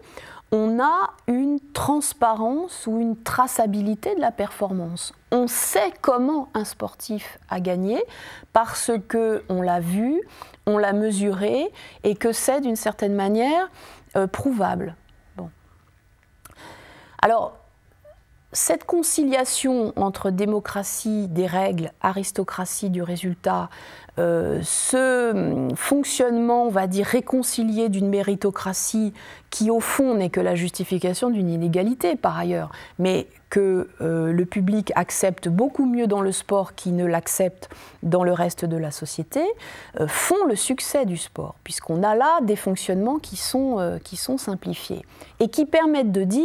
on a une transparence ou une traçabilité de la performance. On sait comment un sportif a gagné parce qu'on l'a vu, on l'a mesuré et que c'est d'une certaine manière prouvable. Bon. Alors, cette conciliation entre démocratie des règles, aristocratie du résultat, ce fonctionnement, on va dire, réconcilié d'une méritocratie qui, au fond, n'est que la justification d'une inégalité, par ailleurs, mais que le public accepte beaucoup mieux dans le sport qu'il ne l'accepte dans le reste de la société, font le succès du sport, puisqu'on a là des fonctionnements qui sont simplifiés et qui permettent de dire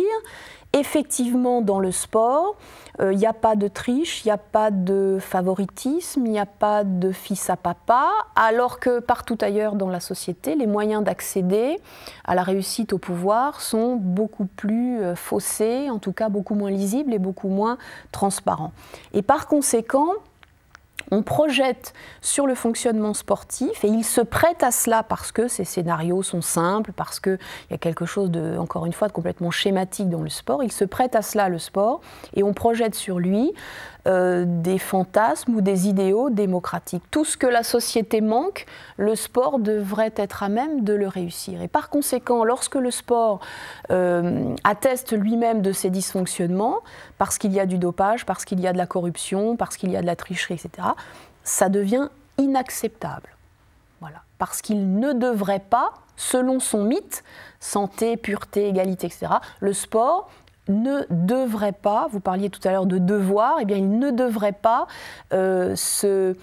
effectivement, dans le sport, il n'y a pas de triche, il n'y a pas de favoritisme, il n'y a pas de fils à papa, alors que partout ailleurs dans la société, les moyens d'accéder à la réussite au pouvoir sont beaucoup plus faussés, en tout cas beaucoup moins lisibles et beaucoup moins transparents. Et par conséquent, on projette sur le fonctionnement sportif et il se prête à cela parce que ces scénarios sont simples, parce qu'il y a quelque chose de, encore une fois, de complètement schématique dans le sport. Il se prête à cela, le sport, et on projette sur lui des fantasmes ou des idéaux démocratiques. Tout ce que la société manque, le sport devrait être à même de le réussir. Et par conséquent, lorsque le sport atteste lui-même de ses dysfonctionnements, parce qu'il y a du dopage, parce qu'il y a de la corruption, parce qu'il y a de la tricherie, etc., ça devient inacceptable. Voilà. Parce qu'il ne devrait pas, selon son mythe, santé, pureté, égalité, etc., le sport ne devrait pas, vous parliez tout à l'heure de devoir, eh bien il ne devrait pas se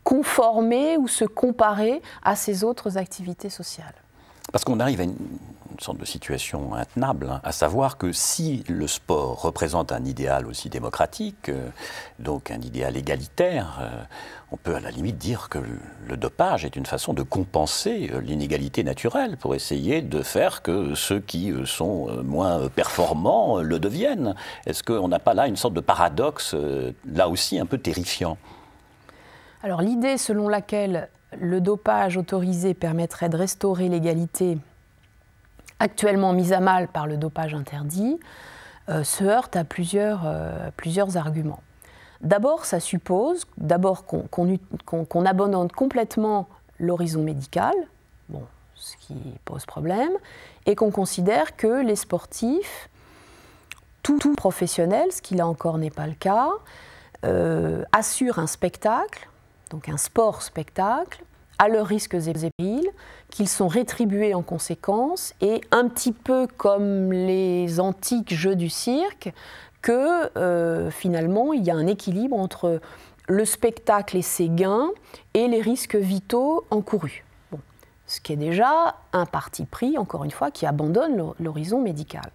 conformer ou se comparer à ces autres activités sociales. Parce qu'on arrive à une une sorte de situation intenable, hein, à savoir que si le sport représente un idéal aussi démocratique, donc un idéal égalitaire, on peut à la limite dire que le dopage est une façon de compenser l'inégalité naturelle pour essayer de faire que ceux qui sont moins performants le deviennent. Est-ce qu'on n'a pas là une sorte de paradoxe, là aussi un peu terrifiant? Alors l'idée selon laquelle le dopage autorisé permettrait de restaurer l'égalité actuellement mise à mal par le dopage interdit se heurte à plusieurs arguments. D'abord, ça suppose qu'on abandonne complètement l'horizon médical, bon, ce qui pose problème, et qu'on considère que les sportifs, tout professionnels, ce qui là encore n'est pas le cas, assurent un spectacle, donc un sport-spectacle, à leurs risques et périls, qu'ils sont rétribués en conséquence, et un petit peu comme les antiques jeux du cirque, que finalement il y a un équilibre entre le spectacle et ses gains et les risques vitaux encourus. Bon. Ce qui est déjà un parti pris, encore une fois, qui abandonne l'horizon médical,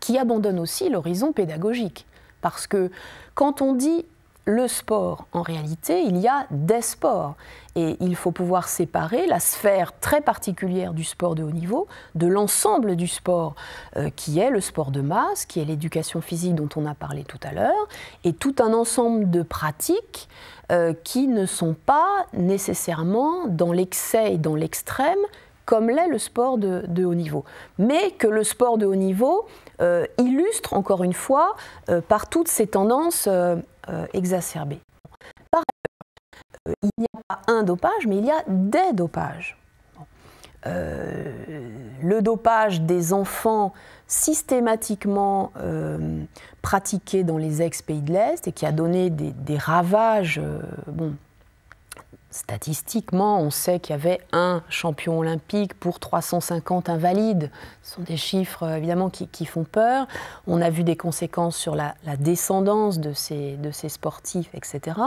qui abandonne aussi l'horizon pédagogique. Parce que quand on dit le sport, en réalité, il y a des sports. Et il faut pouvoir séparer la sphère très particulière du sport de haut niveau de l'ensemble du sport, qui est le sport de masse, qui est l'éducation physique dont on a parlé tout à l'heure, et tout un ensemble de pratiques qui ne sont pas nécessairement dans l'excès et dans l'extrême, comme l'est le sport de haut niveau. Mais que le sport de haut niveau illustre, encore une fois, par toutes ces tendances exacerbées. Par ailleurs, il n'y a pas un dopage, mais il y a des dopages. Le dopage des enfants systématiquement pratiqué dans les ex-pays de l'Est et qui a donné des ravages. Statistiquement, on sait qu'il y avait un champion olympique pour 350 invalides. Ce sont des chiffres évidemment qui font peur. On a vu des conséquences sur la descendance de ces sportifs, etc.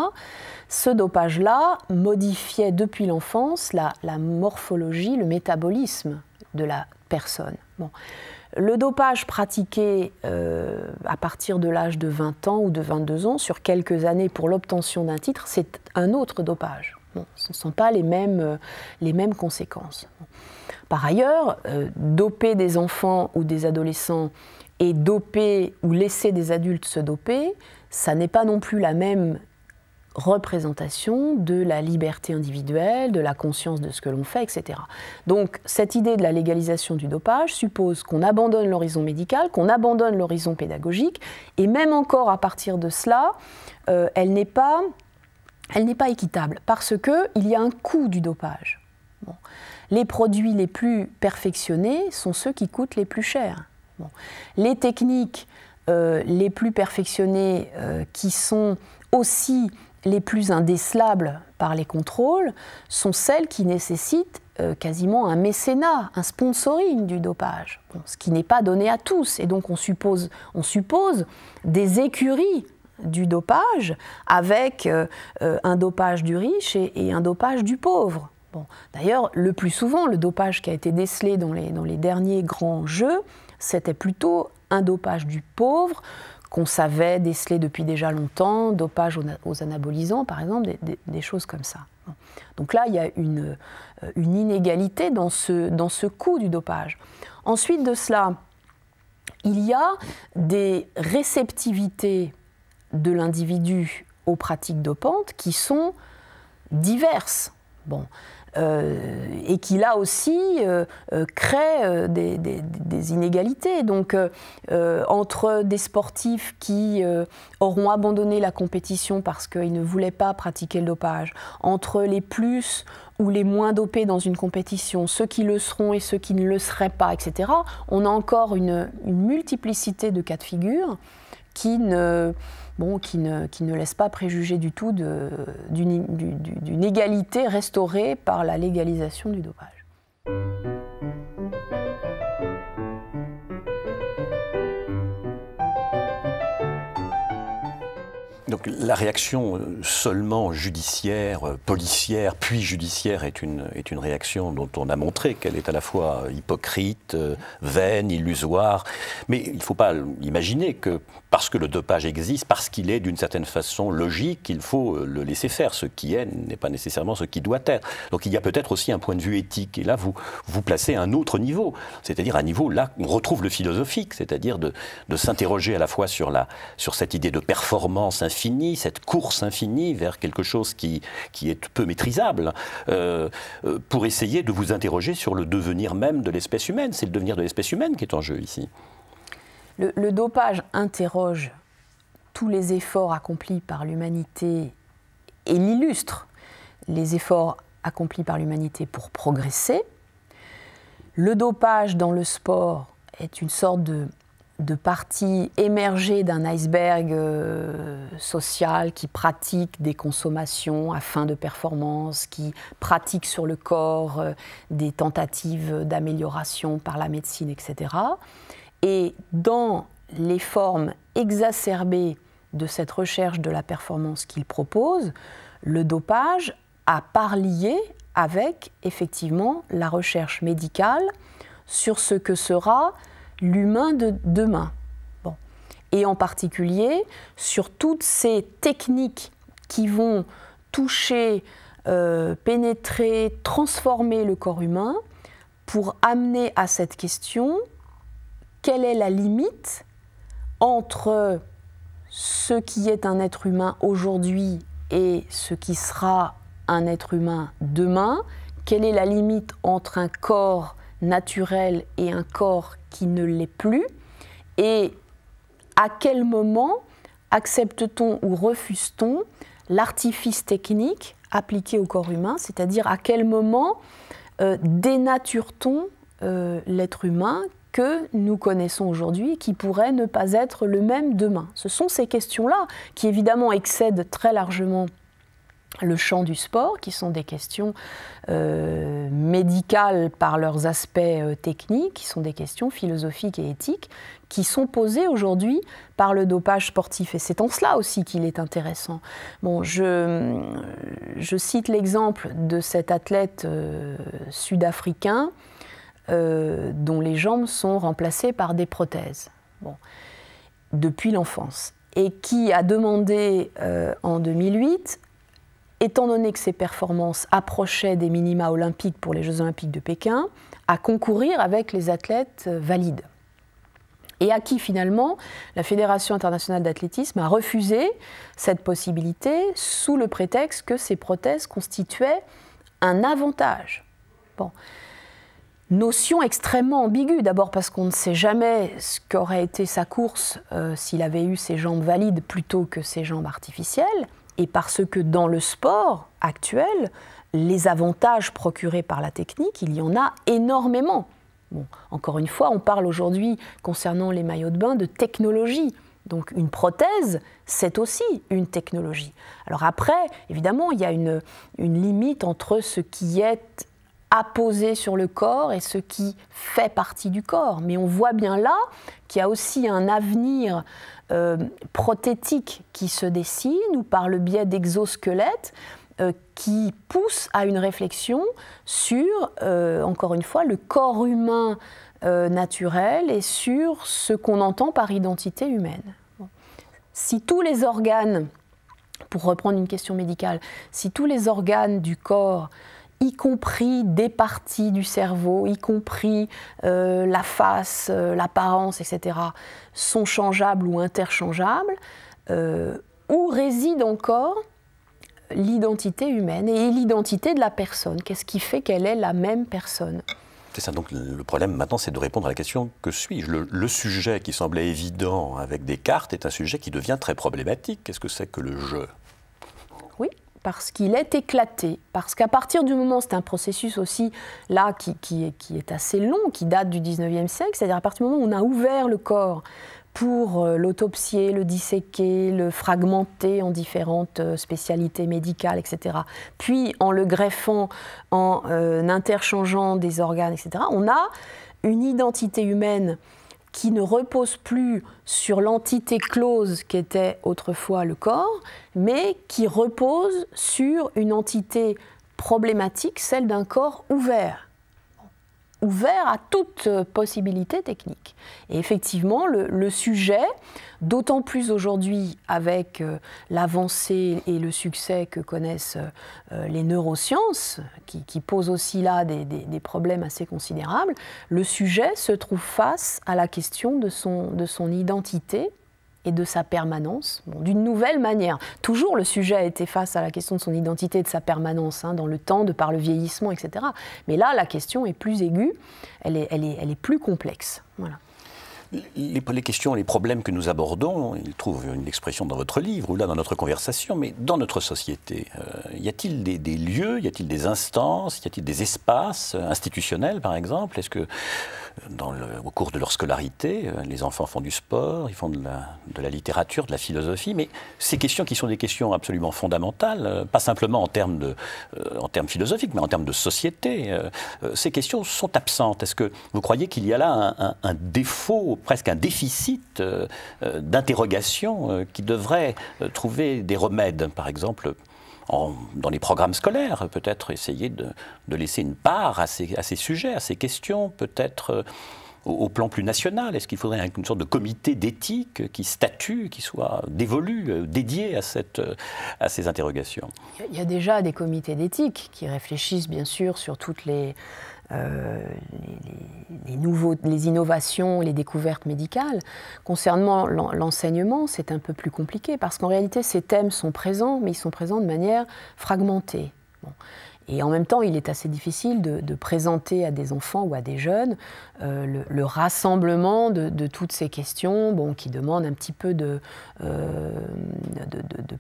Ce dopage-là modifiait depuis l'enfance la morphologie, le métabolisme de la personne. Bon. Le dopage pratiqué à partir de l'âge de 20 ans ou de 22 ans, sur quelques années pour l'obtention d'un titre, c'est un autre dopage. Bon, ce ne sont pas les mêmes conséquences. Par ailleurs, doper des enfants ou des adolescents et doper ou laisser des adultes se doper, ça n'est pas non plus la même représentation de la liberté individuelle, de la conscience de ce que l'on fait, etc. Donc cette idée de la légalisation du dopage suppose qu'on abandonne l'horizon médical, qu'on abandonne l'horizon pédagogique, et même encore à partir de cela, elle n'est pas équitable, parce qu'il y a un coût du dopage. Bon. Les produits les plus perfectionnés sont ceux qui coûtent les plus chers. Bon. Les techniques les plus perfectionnées qui sont aussi les plus indécelables par les contrôles sont celles qui nécessitent quasiment un mécénat, un sponsoring du dopage, bon, ce qui n'est pas donné à tous. Et donc on suppose des écuries du dopage avec un dopage du riche et un dopage du pauvre. Bon. D'ailleurs, le plus souvent, le dopage qui a été décelé dans les derniers grands jeux, c'était plutôt un dopage du pauvre, qu'on savait déceler depuis déjà longtemps, dopage aux anabolisants, par exemple, des choses comme ça. Donc là, il y a une inégalité dans ce coût du dopage. Ensuite de cela, il y a des réceptivités de l'individu aux pratiques dopantes qui sont diverses. Bon. Et qui là aussi crée des inégalités. Donc entre des sportifs qui auront abandonné la compétition parce qu'ils ne voulaient pas pratiquer le dopage, entre les plus ou les moins dopés dans une compétition, ceux qui le seront et ceux qui ne le seraient pas, etc., on a encore une multiplicité de cas de figure qui ne laisse pas préjuger du tout d'une égalité restaurée par la légalisation du dopage. Donc la réaction seulement judiciaire, policière, puis judiciaire est une réaction dont on a montré qu'elle est à la fois hypocrite, vaine, illusoire. Mais il ne faut pas imaginer que parce que le dopage existe, parce qu'il est d'une certaine façon logique, il faut le laisser faire. Ce qui est n'est pas nécessairement ce qui doit être. Donc il y a peut-être aussi un point de vue éthique. Et là, vous placez à un autre niveau. C'est-à-dire un niveau, là, on retrouve le philosophique, c'est-à-dire de s'interroger à la fois sur cette idée de performance infinie, cette course infinie vers quelque chose qui est peu maîtrisable, pour essayer de vous interroger sur le devenir même de l'espèce humaine. C'est le devenir de l'espèce humaine qui est en jeu ici. Le dopage interroge tous les efforts accomplis par l'humanité et l'illustre, les efforts accomplis par l'humanité pour progresser. Le dopage dans le sport est une sorte de partie émergée d'un iceberg social qui pratique des consommations à fin de performance, qui pratique sur le corps des tentatives d'amélioration par la médecine, etc. Et dans les formes exacerbées de cette recherche de la performance qu'il propose, le dopage a part lié avec, effectivement, la recherche médicale sur ce que sera l'humain de demain. Bon. Et en particulier sur toutes ces techniques qui vont toucher, pénétrer, transformer le corps humain pour amener à cette question: quelle est la limite entre ce qui est un être humain aujourd'hui et ce qui sera un être humain demain? Quelle est la limite entre un corps naturel et un corps qui ne l'est plus? Et à quel moment accepte-t-on ou refuse-t-on l'artifice technique appliqué au corps humain? C'est-à-dire à quel moment dénature-t-on l'être humain que nous connaissons aujourd'hui et qui pourrait ne pas être le même demain? Ce sont ces questions-là qui évidemment excèdent très largement le champ du sport, qui sont des questions médicales par leurs aspects techniques, qui sont des questions philosophiques et éthiques, qui sont posées aujourd'hui par le dopage sportif. Et c'est en cela aussi qu'il est intéressant. Bon, je cite l'exemple de cet athlète sud-africain dont les jambes sont remplacées par des prothèses, bon, depuis l'enfance, et qui a demandé en 2008, étant donné que ses performances approchaient des minima olympiques pour les Jeux olympiques de Pékin, à concourir avec les athlètes valides. Et à qui finalement la Fédération internationale d'athlétisme a refusé cette possibilité sous le prétexte que ces prothèses constituaient un avantage. Bon. Notion extrêmement ambiguë, d'abord parce qu'on ne sait jamais ce qu'aurait été sa course s'il avait eu ses jambes valides plutôt que ses jambes artificielles, et parce que dans le sport actuel, les avantages procurés par la technique, il y en a énormément. Bon, encore une fois, on parle aujourd'hui, concernant les maillots de bain, de technologie. Donc une prothèse, c'est aussi une technologie. Alors après, évidemment, il y a une limite entre ce qui est apposé sur le corps et ce qui fait partie du corps. Mais on voit bien là qu'il y a aussi un avenir prothétique qui se dessine, ou par le biais d'exosquelettes, qui pousse à une réflexion sur, encore une fois, le corps humain naturel et sur ce qu'on entend par identité humaine. Bon. Si tous les organes, pour reprendre une question médicale, si tous les organes du corps, y compris des parties du cerveau, y compris la face, l'apparence, etc., sont changeables ou interchangeables, où réside encore l'identité humaine et l'identité de la personne? Qu'est-ce qui fait qu'elle est la même personne? C'est ça, donc le problème maintenant, c'est de répondre à la question « que suis-je » le sujet qui semblait évident avec Descartes est un sujet qui devient très problématique. Qu'est-ce que c'est que le « je » ? Oui, parce qu'il est éclaté, parce qu'à partir du moment, c'est un processus aussi là qui est assez long, qui date du 19e siècle, c'est-à-dire à partir du moment où on a ouvert le corps pour l'autopsier, le disséquer, le fragmenter en différentes spécialités médicales, etc. Puis en le greffant, en interchangeant des organes, etc. On a une identité humaine qui ne repose plus sur l'entité close qu'était autrefois le corps, mais qui repose sur une entité problématique, celle d'un corps ouvert à toute possibilité technique. Et effectivement, le sujet, d'autant plus aujourd'hui avec l'avancée et le succès que connaissent les neurosciences, qui posent aussi là des problèmes assez considérables, le sujet se trouve face à la question de son identité et de sa permanence, d'une nouvelle manière. Toujours le sujet a été face à la question de son identité et de sa permanence, dans le temps, de par le vieillissement, etc. Mais là, la question est plus aiguë, elle est plus complexe. Voilà. Les questions, les problèmes que nous abordons, ils trouvent une expression dans votre livre ou là dans notre conversation, mais dans notre société, y a-t-il des lieux, y a-t-il des instances, y a-t-il des espaces institutionnels par exemple? Est-ce que au cours de leur scolarité, les enfants font du sport, ils font de la littérature, de la philosophie, mais ces questions qui sont des questions absolument fondamentales, pas simplement en termes philosophiques, mais en termes de société, ces questions sont absentes. Est-ce que vous croyez qu'il y a là un défaut, presque un déficit d'interrogation qui devrait trouver des remèdes, par exemple dans les programmes scolaires, peut-être essayer de laisser une part à ces sujets, à ces questions, peut-être au plan plus national. Est-ce qu'il faudrait une sorte de comité d'éthique qui statue, qui soit dévolu, dédié à ces interrogations? Il y a déjà des comités d'éthique qui réfléchissent bien sûr sur toutes les innovations, les découvertes médicales. Concernant l'enseignement, c'est un peu plus compliqué parce qu'en réalité, ces thèmes sont présents, mais ils sont présents de manière fragmentée. Bon. Et en même temps, il est assez difficile de présenter à des enfants ou à des jeunes le rassemblement de toutes ces questions qui demandent un petit peu de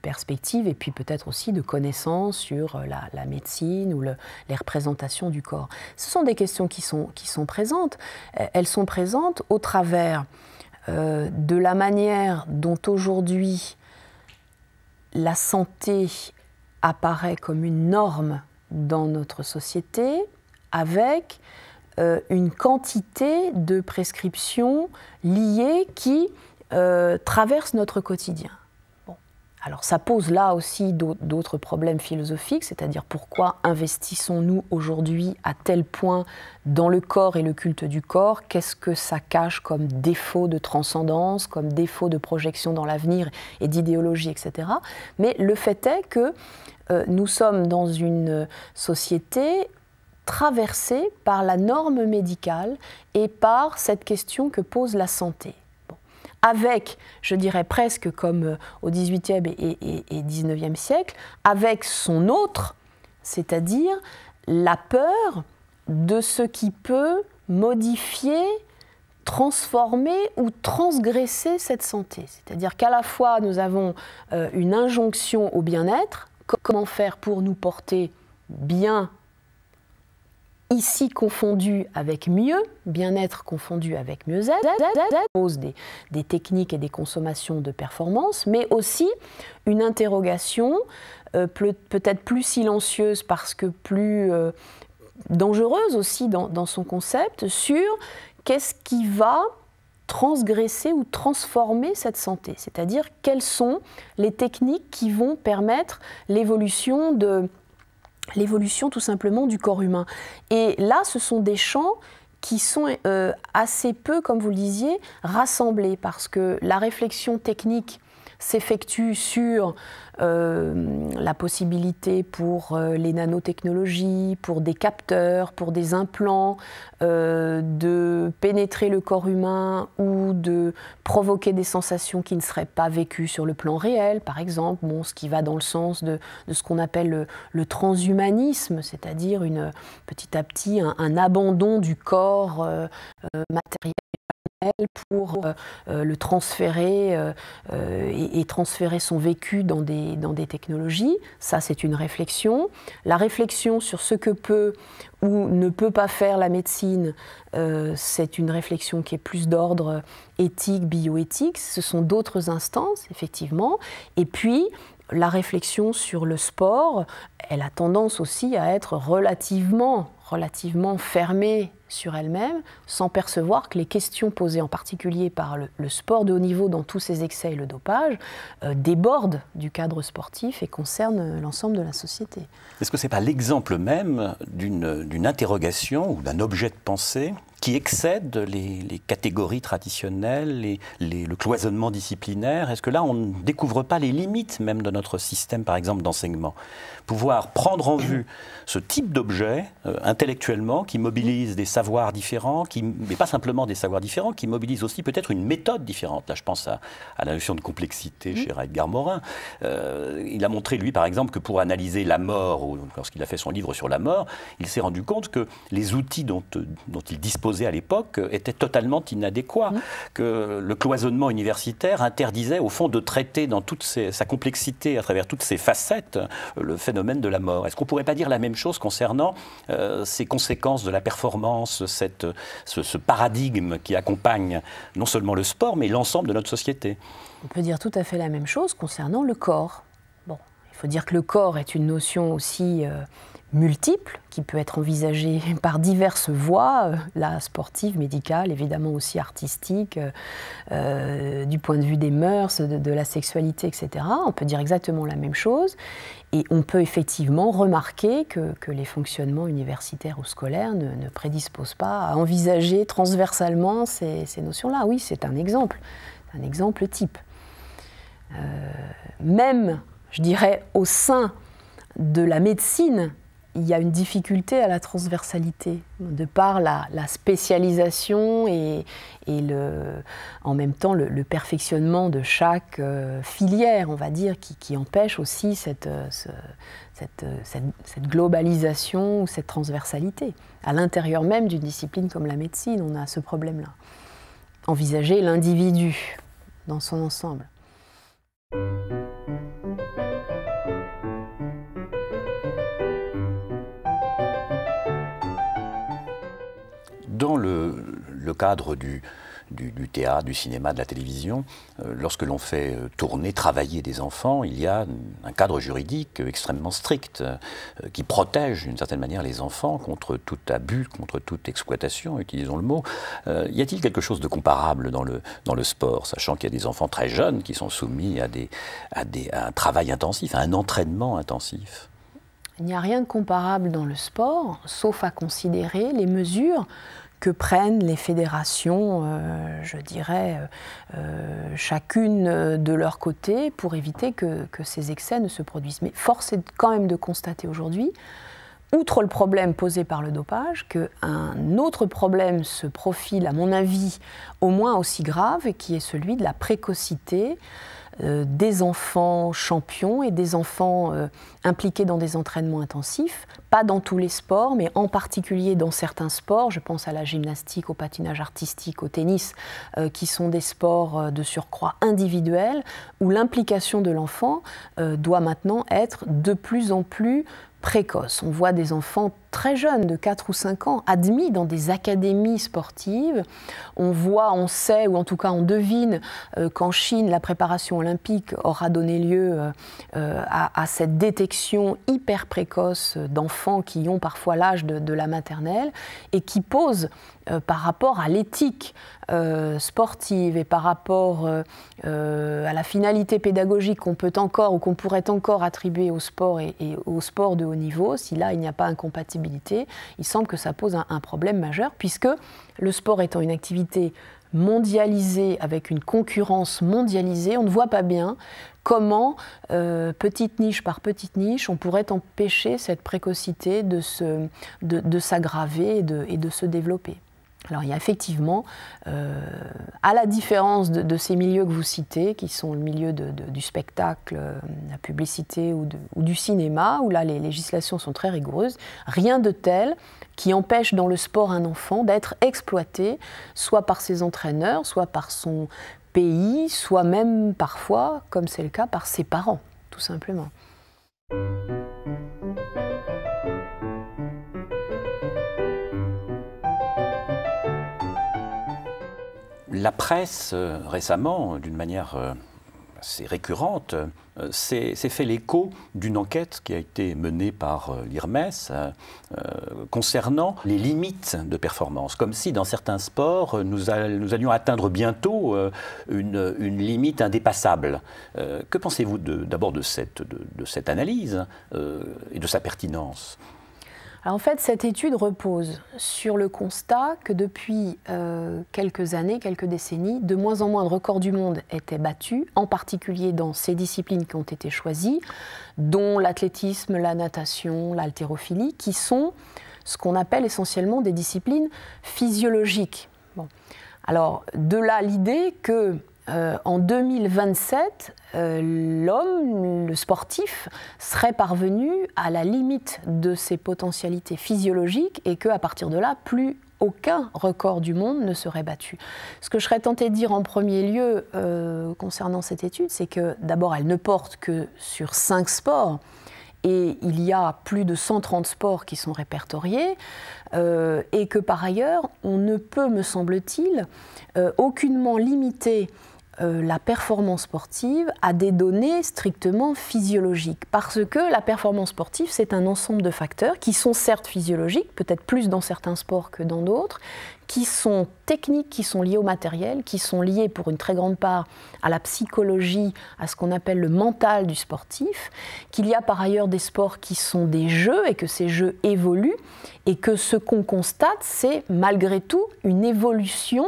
perspective et puis peut-être aussi de connaissances sur la médecine ou les représentations du corps. Ce sont des questions qui sont présentes. Elles sont présentes au travers de la manière dont aujourd'hui la santé apparaît comme une norme dans notre société, avec une quantité de prescriptions liées qui traversent notre quotidien. Bon. Alors ça pose là aussi d'autres problèmes philosophiques, c'est-à-dire pourquoi investissons-nous aujourd'hui à tel point dans le corps et le culte du corps? Qu'est-ce que ça cache comme défaut de transcendance, comme défaut de projection dans l'avenir et d'idéologie, etc. Mais le fait est que nous sommes dans une société traversée par la norme médicale et par cette question que pose la santé. Bon. Avec, je dirais presque comme au XVIIIe et XIXe siècle, avec son autre, c'est-à-dire la peur de ce qui peut modifier, transformer ou transgresser cette santé. C'est-à-dire qu'à la fois nous avons une injonction au bien-être, comment faire pour nous porter bien, ici confondu avec mieux, bien-être confondu avec mieux-être, pose des techniques et des consommations de performance, mais aussi une interrogation peut-être plus silencieuse parce que plus dangereuse aussi dans son concept, sur qu'est-ce qui va transgresser ou transformer cette santé, c'est-à-dire quelles sont les techniques qui vont permettre l'évolution tout simplement du corps humain. Et là, ce sont des champs qui sont assez peu, comme vous le disiez, rassemblés, parce que la réflexion technique s'effectue sur la possibilité pour les nanotechnologies, pour des capteurs, pour des implants, de pénétrer le corps humain ou de provoquer des sensations qui ne seraient pas vécues sur le plan réel, par exemple, ce qui va dans le sens de ce qu'on appelle le transhumanisme, c'est-à-dire petit à petit un abandon du corps matériel pour le transférer et transférer son vécu dans des technologies. Ça, c'est une réflexion. La réflexion sur ce que peut ou ne peut pas faire la médecine, c'est une réflexion qui est plus d'ordre éthique, bioéthique. Ce sont d'autres instances, effectivement. Et puis, la réflexion sur le sport, elle a tendance aussi à être relativement fermée sur elle-même, sans percevoir que les questions posées en particulier par le sport de haut niveau dans tous ses excès et le dopage débordent du cadre sportif et concernent l'ensemble de la société. Est-ce que ce n'est pas l'exemple même d'une interrogation ou d'un objet de pensée qui excède les catégories traditionnelles, le cloisonnement disciplinaire? Est-ce que là, on ne découvre pas les limites même de notre système, par exemple, d'enseignement? Pouvoir prendre en vue ce type d'objet, intellectuellement, qui mobilise des savoirs différents, mais pas simplement des savoirs différents, qui mobilise aussi peut-être une méthode différente. Là, je pense à la notion de complexité chez Edgar Morin. Il a montré, lui, par exemple, que pour analyser la mort, ou lorsqu'il a fait son livre sur la mort, il s'est rendu compte que les outils dont il disposait à l'époque était totalement inadéquat, que le cloisonnement universitaire interdisait au fond de traiter dans toute sa complexité, à travers toutes ses facettes, le phénomène de la mort. Est-ce qu'on ne pourrait pas dire la même chose concernant ces conséquences de la performance, ce paradigme qui accompagne non seulement le sport, mais l'ensemble de notre société? On peut dire tout à fait la même chose concernant le corps. Bon, il faut dire que le corps est une notion aussi multiple, qui peut être envisagée par diverses voies, la sportive, médicale, évidemment aussi artistique, du point de vue des mœurs, de la sexualité, etc. On peut dire exactement la même chose. Et on peut effectivement remarquer que les fonctionnements universitaires ou scolaires ne prédisposent pas à envisager transversalement ces notions-là. Oui, c'est un exemple type. Même, je dirais, au sein de la médecine, il y a une difficulté à la transversalité, de par la spécialisation et en même temps le perfectionnement de chaque filière, on va dire, qui empêche aussi cette globalisation ou cette transversalité. À l'intérieur même d'une discipline comme la médecine, on a ce problème-là. Envisager l'individu dans son ensemble. Dans le cadre du théâtre, du cinéma, de la télévision, lorsque l'on fait tourner, travailler des enfants, il y a un cadre juridique extrêmement strict qui protège d'une certaine manière les enfants contre tout abus, contre toute exploitation, utilisons le mot. Y a-t-il quelque chose de comparable dans le sport, sachant qu'il y a des enfants très jeunes qui sont soumis à un travail intensif, à un entraînement intensif? Il n'y a rien de comparable dans le sport, sauf à considérer les mesures que prennent les fédérations, je dirais, chacune de leur côté, pour éviter que ces excès ne se produisent. Mais force est quand même de constater aujourd'hui, outre le problème posé par le dopage, qu'un autre problème se profile, à mon avis, au moins aussi grave, qui est celui de la précocité des enfants champions et des enfants impliqués dans des entraînements intensifs, pas dans tous les sports, mais en particulier dans certains sports, je pense à la gymnastique, au patinage artistique, au tennis, qui sont des sports de surcroît individuels, où l'implication de l'enfant doit maintenant être de plus en plus précoce. On voit des enfants très jeunes, de 4 ou 5 ans, admis dans des académies sportives. On sait, ou en tout cas on devine, qu'en Chine, la préparation olympique aura donné lieu à cette détection hyper précoce d'enfants qui ont parfois l'âge de la maternelle et qui posent, par rapport à l'éthique sportive et par rapport à la finalité pédagogique qu'on peut encore ou qu'on pourrait encore attribuer au sport et au sport de haut niveau, si là il n'y a pas incompatibilité, il semble que ça pose un problème majeur, puisque le sport étant une activité mondialisée, avec une concurrence mondialisée, on ne voit pas bien comment, petite niche par petite niche, on pourrait empêcher cette précocité de s'aggraver et de se développer. Alors il y a effectivement, à la différence de ces milieux que vous citez, qui sont le milieu du spectacle, la publicité ou du cinéma, où là les législations sont très rigoureuses, rien de tel qui empêche dans le sport un enfant d'être exploité, soit par ses entraîneurs, soit par son pays, soit même parfois, comme c'est le cas, par ses parents, tout simplement. La presse, récemment, d'une manière assez récurrente, c'est fait l'écho d'une enquête qui a été menée par l'IRMES concernant les limites de performance, comme si dans certains sports, nous allions atteindre bientôt une limite indépassable. Que pensez-vous d'abord de cette analyse et de sa pertinence ? Alors en fait, cette étude repose sur le constat que depuis quelques années, quelques décennies, de moins en moins de records du monde étaient battus, en particulier dans ces disciplines qui ont été choisies, dont l'athlétisme, la natation, l'haltérophilie, qui sont ce qu'on appelle essentiellement des disciplines physiologiques. Bon. Alors, de là l'idée que en 2027, l'homme, le sportif, serait parvenu à la limite de ses potentialités physiologiques et qu'à partir de là, plus aucun record du monde ne serait battu. Ce que je serais tentée de dire en premier lieu concernant cette étude, c'est que d'abord, elle ne porte que sur 5 sports. Et il y a plus de 130 sports qui sont répertoriés, et que par ailleurs, on ne peut, me semble-t-il, aucunement limiter la performance sportive à des données strictement physiologiques. Parce que la performance sportive, c'est un ensemble de facteurs qui sont certes physiologiques, peut-être plus dans certains sports que dans d'autres, qui sont techniques, qui sont liés au matériel, qui sont liés pour une très grande part à la psychologie, à ce qu'on appelle le mental du sportif, qu'il y a par ailleurs des sports qui sont des jeux et que ces jeux évoluent et que ce qu'on constate, c'est malgré tout une évolution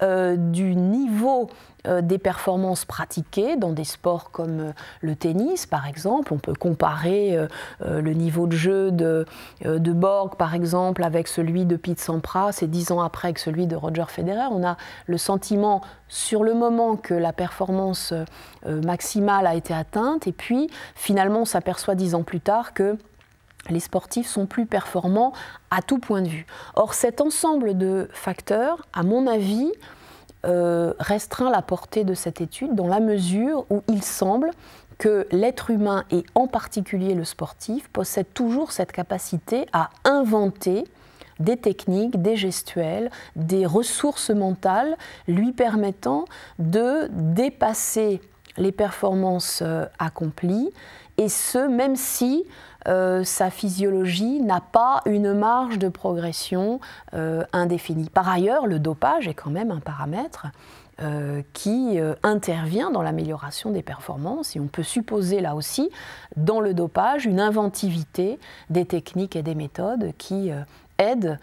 du niveau des performances pratiquées dans des sports comme le tennis, par exemple. On peut comparer le niveau de jeu de Borg, par exemple, avec celui de Pete Sampras, et 10 ans après avec celui de Roger Federer. On a le sentiment, sur le moment, que la performance maximale a été atteinte, et puis, finalement, on s'aperçoit 10 ans plus tard que les sportifs sont plus performants à tout point de vue. Or, cet ensemble de facteurs, à mon avis, restreint la portée de cette étude dans la mesure où il semble que l'être humain, et en particulier le sportif, possède toujours cette capacité à inventer des techniques, des gestuels, des ressources mentales lui permettant de dépasser les performances accomplies, et ce, même si sa physiologie n'a pas une marge de progression indéfinie. Par ailleurs, le dopage est quand même un paramètre qui intervient dans l'amélioration des performances, et on peut supposer là aussi, dans le dopage, une inventivité des techniques et des méthodes qui aident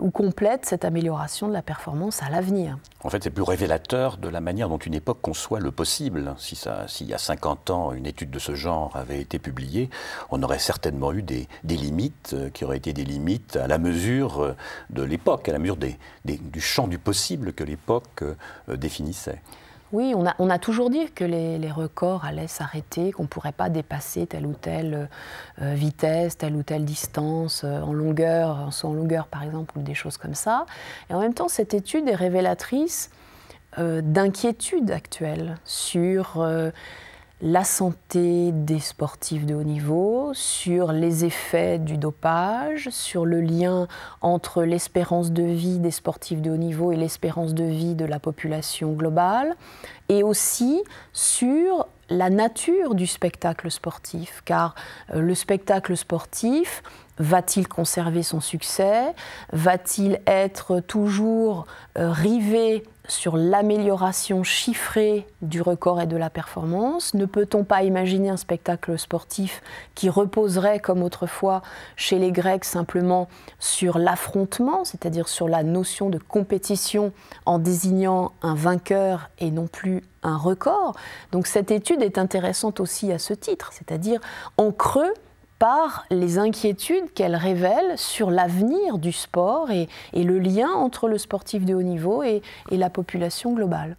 ou complètent cette amélioration de la performance à l'avenir. En fait, c'est plus révélateur de la manière dont une époque conçoit le possible. S'il y a 50 ans, une étude de ce genre avait été publiée, on aurait certainement eu des limites qui auraient été des limites à la mesure de l'époque, à la mesure du champ du possible que l'époque définissait. Oui, on a toujours dit que les records allaient s'arrêter, qu'on ne pourrait pas dépasser telle ou telle vitesse, telle ou telle distance, en saut en longueur par exemple, ou des choses comme ça. Et en même temps, cette étude est révélatrice d'inquiétudes actuelles sur la santé des sportifs de haut niveau, sur les effets du dopage, sur le lien entre l'espérance de vie des sportifs de haut niveau et l'espérance de vie de la population globale, et aussi sur la nature du spectacle sportif, car le spectacle sportif, va-t-il conserver son succès? Va-t-il être toujours rivé sur l'amélioration chiffrée du record et de la performance? Ne peut-on pas imaginer un spectacle sportif qui reposerait, comme autrefois chez les Grecs, simplement sur l'affrontement, c'est-à-dire sur la notion de compétition en désignant un vainqueur et non plus un record? Donc cette étude est intéressante aussi à ce titre, c'est-à-dire en creux, par les inquiétudes qu'elle révèle sur l'avenir du sport et le lien entre le sportif de haut niveau et la population globale.